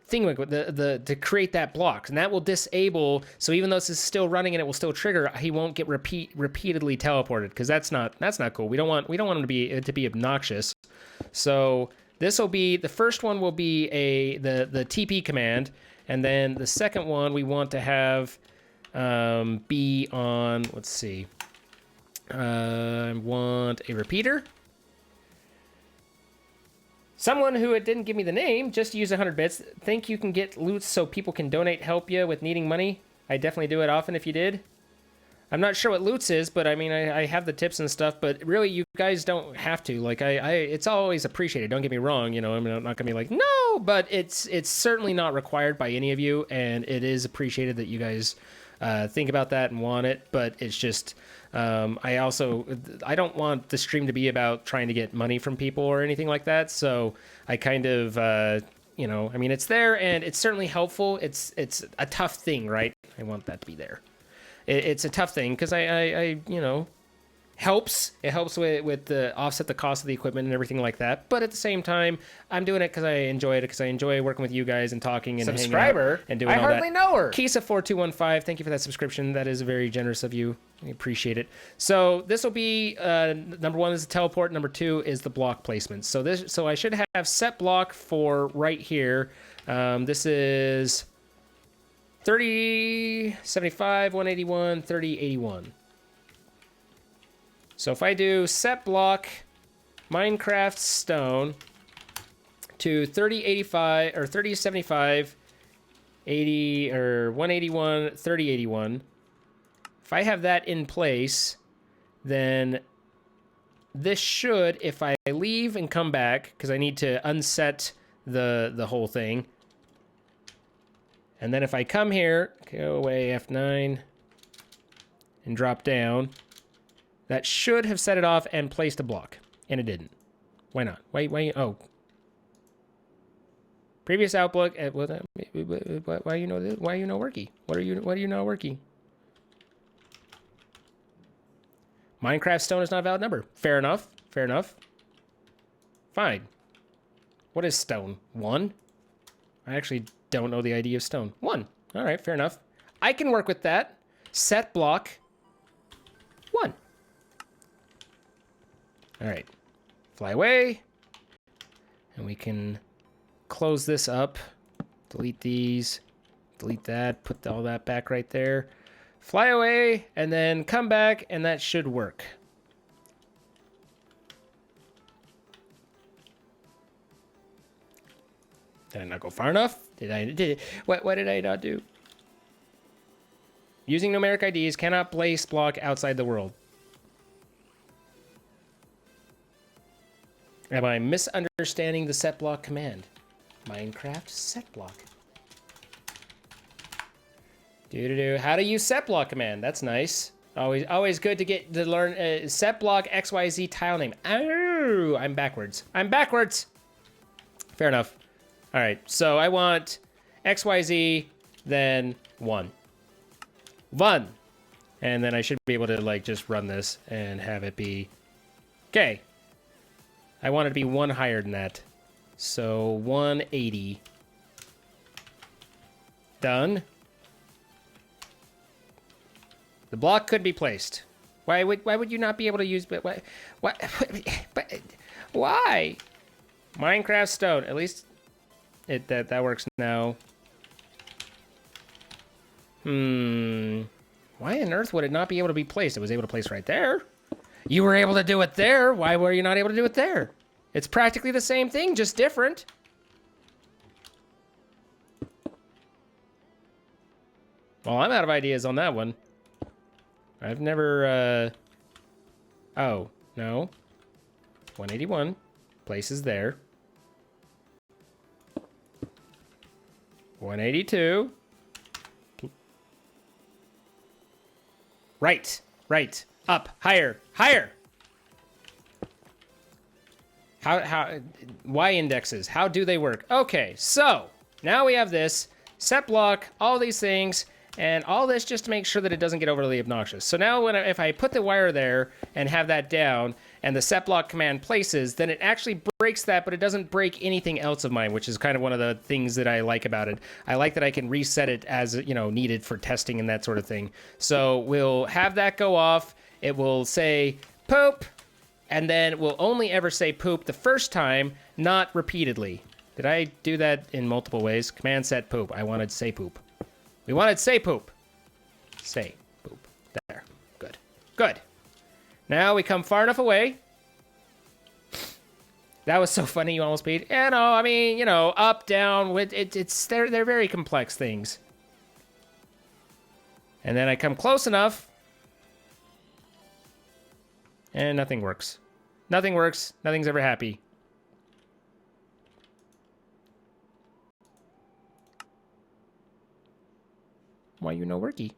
thing to create that block, and that will disable. So even though this is still running and it will still trigger, he won't get repeatedly teleported, because that's not cool. We don't want him to be obnoxious. So this will be the first one will be the TP command, and then the second one we want to have be on. Let's see. I want a repeater. Someone who didn't give me the name just used 100 bits. Think you can get loot so people can donate, help you with needing money? I definitely do it often if you did. I'm not sure what loots is, but I mean, I have the tips and stuff, but really you guys don't have to. Like, it's always appreciated. Don't get me wrong. You know, I'm not gonna be like, no, but it's certainly not required by any of you. And it is appreciated that you guys think about that and want it, but it's just, I don't want the stream to be about trying to get money from people or anything like that. So I kind of, you know, I mean, it's there and it's certainly helpful. It's a tough thing, right? I want that to be there. It's a tough thing because I you know, helps. It helps with the offset the cost of the equipment and everything like that. But at the same time, I'm doing it because I enjoy it, because I enjoy working with you guys and talking and Subscriber hanging out and doing all that. I hardly know her. Kisa4215, thank you for that subscription. That is very generous of you. I appreciate it. So this will be number one is the teleport. Number two is the block placement. So I should have set block for right here. This is 3075, 181, 3081. So if I do set block Minecraft stone to 3085 or 3075, 80 or 181, 3081. If I have that in place, then this should, if I leave and come back, because I need to unset the whole thing. And then if I come here, go away F9 and drop down, that should have set it off and placed a block, and it didn't. Why not? Why? Oh, previous outlook. Why you know this? Why you know worky? What are you not worky? Minecraft stone is not a valid number. Fair enough. Fair enough. Fine. What is stone? 1? I actually don't know the ID of stone. 1. All right, fair enough. I can work with that. Set block 1. All right. Fly away. And we can close this up. Delete these. Delete that. Put all that back right there. Fly away, and then come back, and that should work. Did I not go far enough? What did I not do? Using numeric IDs cannot place block outside the world. Am I misunderstanding the set block command? Minecraft set block. How to use set block command? That's nice. Always good to learn set block XYZ tile name. Oh, I'm backwards. I'm backwards. Fair enough. All right, so I want XYZ, then 1. 1. And then I should be able to like just run this and have it be okay. I want it to be 1 higher than that. So 180. Done. The block could be placed. Why would you not be able to use? But why? Minecraft stone. At least that works now. Why on earth would it not be able to be placed? It was able to place right there. You were able to do it there. Why were you not able to do it there? It's practically the same thing, just different. Well, I'm out of ideas on that one. I've never, oh, no. 181. Places there. 182. Right. Up. Higher. How, Y indexes, how do they work? Okay, so, now we have this. Set block, all these things. And all this just to make sure that it doesn't get overly obnoxious. So now if I put the wire there and have that down and the set block command places, then it actually breaks that, but it doesn't break anything else of mine, which is kind of one of the things that I like about it. I like that I can reset it as, needed for testing and that sort of thing. So we'll have that go off. It will say poop, and then it will only ever say poop the first time, not repeatedly. Did I do that in multiple ways? Command set poop. I wanted say poop. We wanted say poop. Say poop. There. Good. Now we come far enough away. That was so funny, you almost beat. Yeah, no, I mean, up, down. They're very complex things. And then I come close enough. And nothing works. Nothing works. Nothing's ever happy. Why you no worky?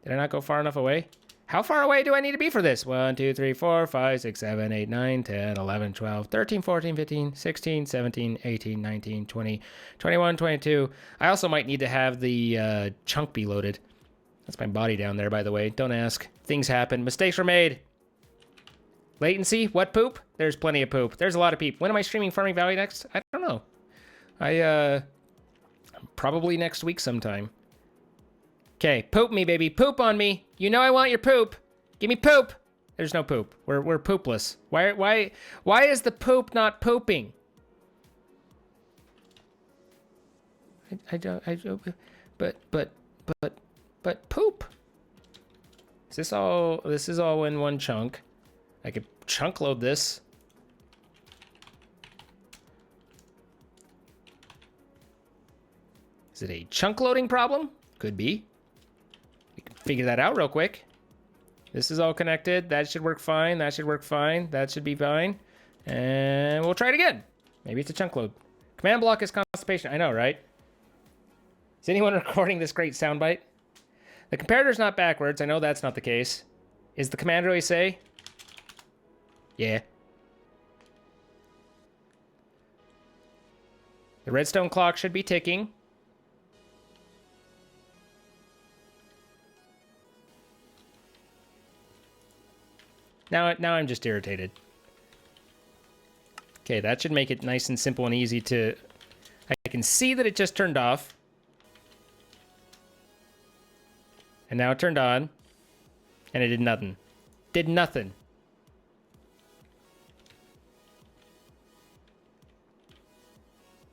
Did I not go far enough away? How far away do I need to be for this? 1, 2, 3, 4, 5, 6, 7, 8, 9, 10, 11, 12, 13, 14, 15, 16, 17, 18, 19, 20, 21, 22. I also might need to have the chunk be loaded. That's my body down there, by the way. Don't ask. Things happen. Mistakes were made. Latency? What poop? There's plenty of poop. There's a lot of poop. When am I streaming Farming Valley next? I don't know. Probably next week sometime. Okay, poop me, baby. Poop on me. You know I want your poop. Give me poop. There's no poop. We're poopless. Why is the poop not pooping? But poop. This is all in one chunk. I could chunk load this. Is it a chunk loading problem? Could be. We can figure that out real quick. This is all connected. That should work fine. That should work fine. That should be fine. And we'll try it again. Maybe it's a chunk load. Command block is constipation. I know, right? Is anyone recording this great soundbite? The comparator's not backwards. I know that's not the case. Is the command really say? Yeah. The redstone clock should be ticking. Now I'm just irritated. Okay, that should make it nice and simple and easy to... I can see that it just turned off. And now it turned on. And it did nothing. Did nothing.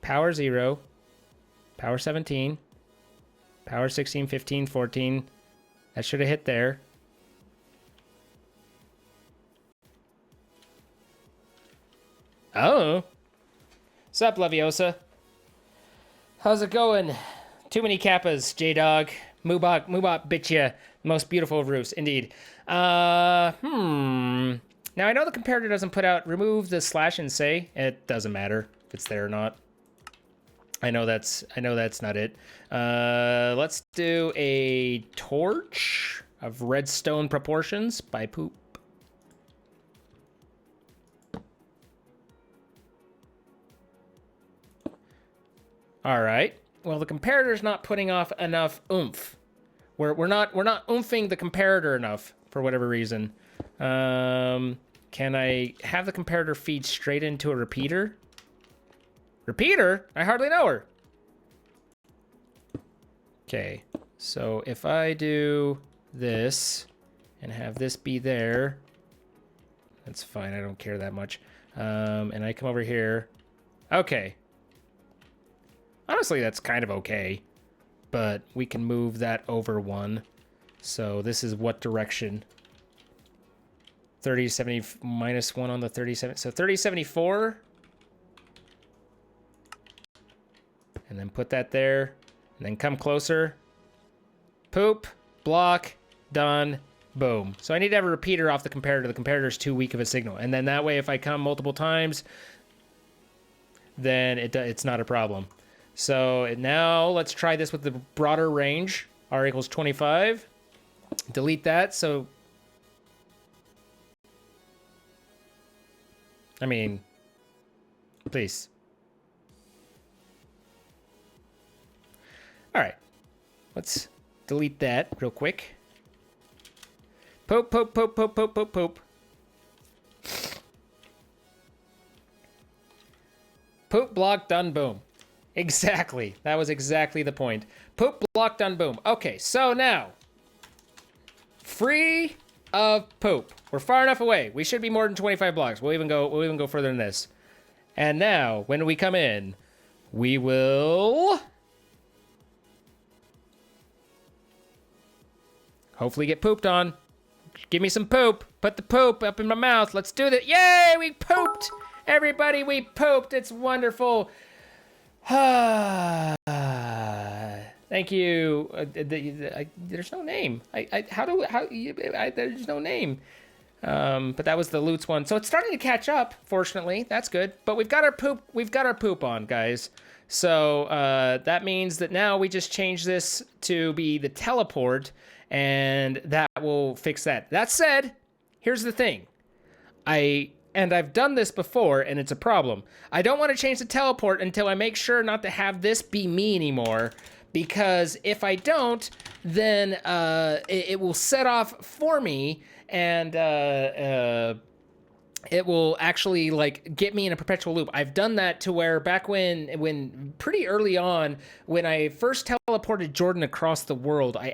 Power 0. Power 17. Power 16, 15, 14. That should have hit there. Oh. Sup, Leviosa? How's it going? Too many kappas, J-Dog. Moobot bit ya. Most beautiful of roofs, indeed. Now I know the comparator doesn't put out remove the slash and say. It doesn't matter if it's there or not. I know that's not it. Let's do a torch of redstone proportions by Poop. All right. Well, the comparator's not putting off enough oomph. We're not oomping the comparator enough for whatever reason. Can I have the comparator feed straight into a repeater? Repeater? I hardly know her. Okay. So if I do this and have this be there, that's fine. I don't care that much. And I come over here. Okay. Honestly, that's kind of okay. But we can move that over one. So this is what direction? 3070 minus 1 on the 37. So 3074. And then put that there. And then come closer. Poop. Block. Done. Boom. So I need to have a repeater off the comparator. The comparator is too weak of a signal. And then that way, if I come multiple times, then it's not a problem. So now let's try this with the broader range. R equals 25. Delete that. So, I mean, please. All right. Let's delete that real quick. Poop, poop, poop, poop, poop, poop, poop. Poop, block, done, boom. Exactly. That was exactly the point. Poop, block, done, boom. Okay, so now, free of poop. We're far enough away. We should be more than 25 blocks. We'll even go further than this. And now, when we come in, we will hopefully get pooped on. Give me some poop. Put the poop up in my mouth. Let's do that. Yay, we pooped. Everybody, we pooped. It's wonderful. Thank you. There's no name. There's no name. But that was the Loots one. So it's starting to catch up, fortunately. That's good. But we've got our poop on, guys. So that means that now we just change this to be the teleport, and that will fix that. That said, here's the thing. And I've done this before, and it's a problem. I don't want to change the teleport until I make sure not to have this be me anymore, because if I don't, then it will set off for me, and it will actually like get me in a perpetual loop. I've done that to where back when pretty early on, when I first teleported Jordan across the world, I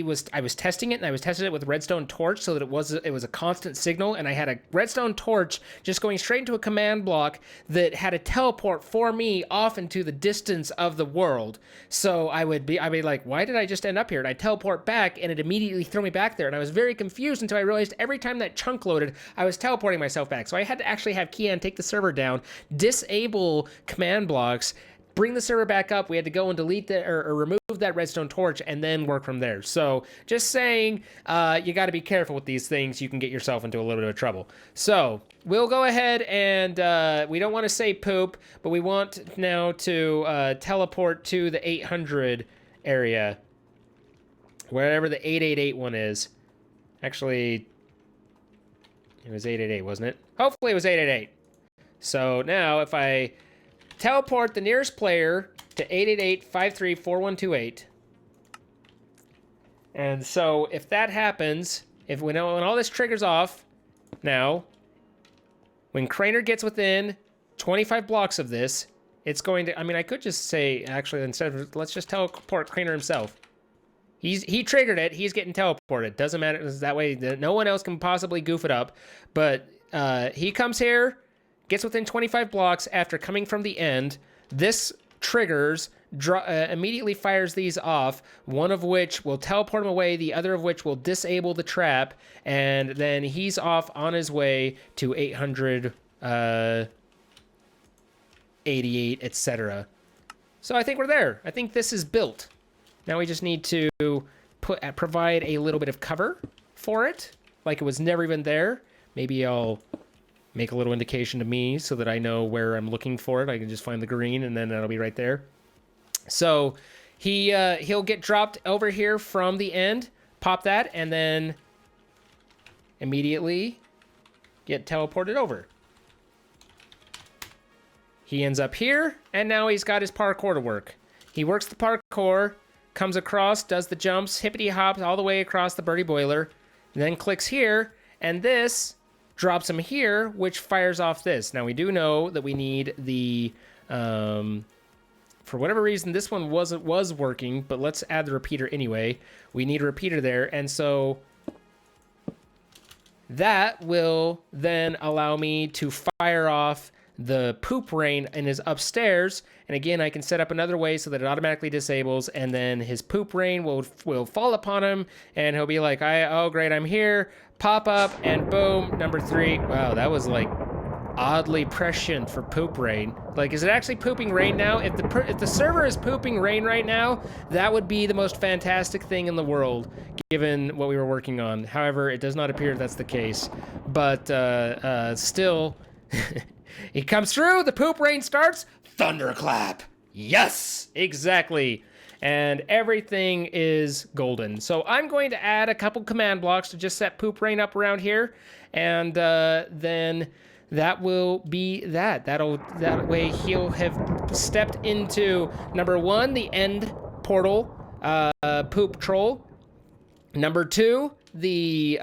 was testing it, and I was testing it with redstone torch so that it was a constant signal, and I had a redstone torch just going straight into a command block that had a teleport for me off into the distance of the world. So I'd be like, why did I just end up here? And I teleport back, and it immediately threw me back there, and I was very confused until I realized every time that chunk loaded, I was teleporting myself back. So I had to actually have Kian take the server down, disable command blocks, bring the server back up. We had to go and delete or remove that redstone torch, and then work from there. So just saying, you got to be careful with these things. You can get yourself into a little bit of trouble. So we'll go ahead and we don't want to say poop, but we want now to teleport to the 800 area, wherever the 888 one is. Actually, it was 888, wasn't it? Hopefully it was 888. So now if I teleport the nearest player to 888-53-4128. And so if that happens, when all this triggers off, now, when Crainer gets within 25 blocks of this, it's going to, I mean, I could just say, actually, instead of, let's just teleport Crainer himself. He triggered it. He's getting teleported. Doesn't matter. That way, no one else can possibly goof it up. But he comes here, gets within 25 blocks after coming from the end. This triggers, immediately fires these off, one of which will teleport him away, the other of which will disable the trap, and then he's off on his way to 888, etc. So I think we're there. I think this is built. Now we just need to provide a little bit of cover for it, like it was never even there. Maybe I'll make a little indication to me so that I know where I'm looking for it. I can just find the green, and then that'll be right there. So he'll get dropped over here from the end, pop that, and then immediately get teleported over. He ends up here, and now he's got his parkour to work. He works the parkour, comes across, does the jumps, hippity hops all the way across the birdie boiler, then clicks here, and this drops him here, which fires off this. Now we do know that we need the, for whatever reason, this one was working, but let's add the repeater anyway. We need a repeater there, and so that will then allow me to fire off the poop rain in his upstairs, and again I can set up another way so that it automatically disables, and then his poop rain will fall upon him, and he'll be like, oh great, I'm here, pop up, and boom, number 3. Wow, that was like oddly prescient for poop rain. Like, is it actually pooping rain now? If the server is pooping rain right now, that would be the most fantastic thing in the world, given what we were working on. However, it does not appear that's the case, but still. He comes through, the poop rain starts, thunderclap. Yes, exactly. And everything is golden. So I'm going to add a couple command blocks to just set poop rain up around here, and then that will be that. That way he'll have stepped into number 1, the end portal, poop troll. Number 2, the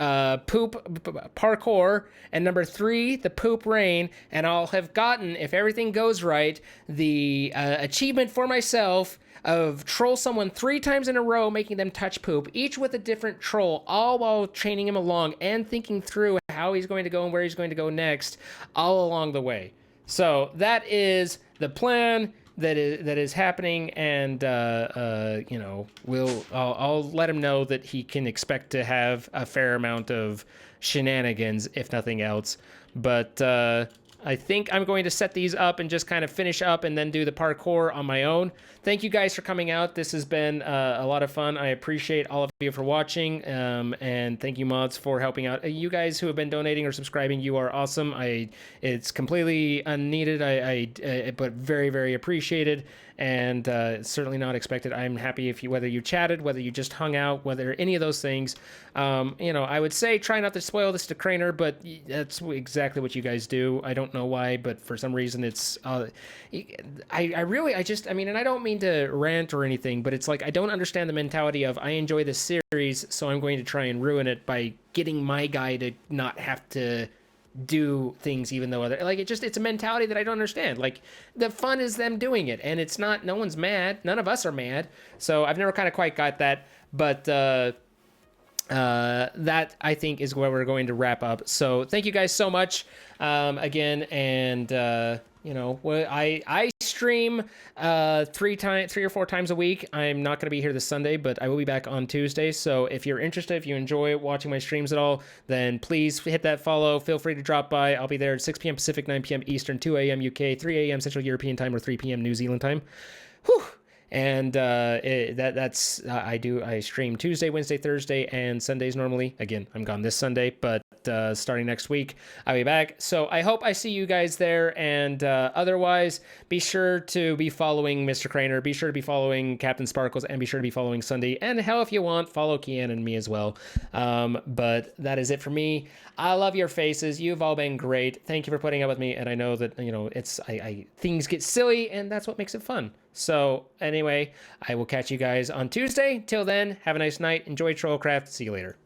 poop parkour, and number 3, the poop rain, and I'll have gotten, if everything goes right, the achievement for myself of troll someone 3 times in a row, making them touch poop, each with a different troll, all while training him along and thinking through how he's going to go and where he's going to go next, all along the way. So that is the plan that is happening, and you know, I'll let him know that he can expect to have a fair amount of shenanigans, if nothing else. But I think I'm going to set these up and just kind of finish up and then do the parkour on my own. Thank you guys for coming out. This has been a lot of fun. I appreciate all of you for watching, and thank you mods for helping out. You guys who have been donating or subscribing, you are awesome. It's completely unneeded, but very, very appreciated, and certainly not expected. I'm happy whether you chatted, whether you just hung out, whether any of those things. You know, I would say try not to spoil this to Crainer, but that's exactly what you guys do. I don't know why, but for some reason it's I mean, and I don't mean to rant or anything, but it's like I don't understand the mentality of I enjoy this series, so I'm going to try and ruin it by getting my guy to not have to do things even though it's a mentality that I don't understand. Like, the fun is them doing it, and it's not, no one's mad, none of us are mad, so I've never kind of quite got that. But that I think is where we're going to wrap up. So thank you guys so much again, and you know, I stream 3 or 4 times a week. I'm not going to be here this Sunday, but I will be back on Tuesday. So if you're interested, if you enjoy watching my streams at all, then please hit that follow. Feel free to drop by. I'll be there at 6 p.m. Pacific, 9 p.m. Eastern, 2 a.m. UK, 3 a.m. Central European Time, or 3 p.m. New Zealand time. Whew. And I stream Tuesday, Wednesday, Thursday, and Sundays normally. Again, I'm gone this Sunday, but starting next week, I'll be back. So I hope I see you guys there, and otherwise, be sure to be following Mr. Crainer, be sure to be following Captain Sparkles, and be sure to be following Sunday, and hell, if you want, follow Kian and me as well. But that is it for me. I love your faces. You've all been great. Thank you for putting up with me, and I know that, you know, things get silly, and that's what makes it fun. So anyway, I will catch you guys on Tuesday. Till then, have a nice night. Enjoy Trollcraft. See you later.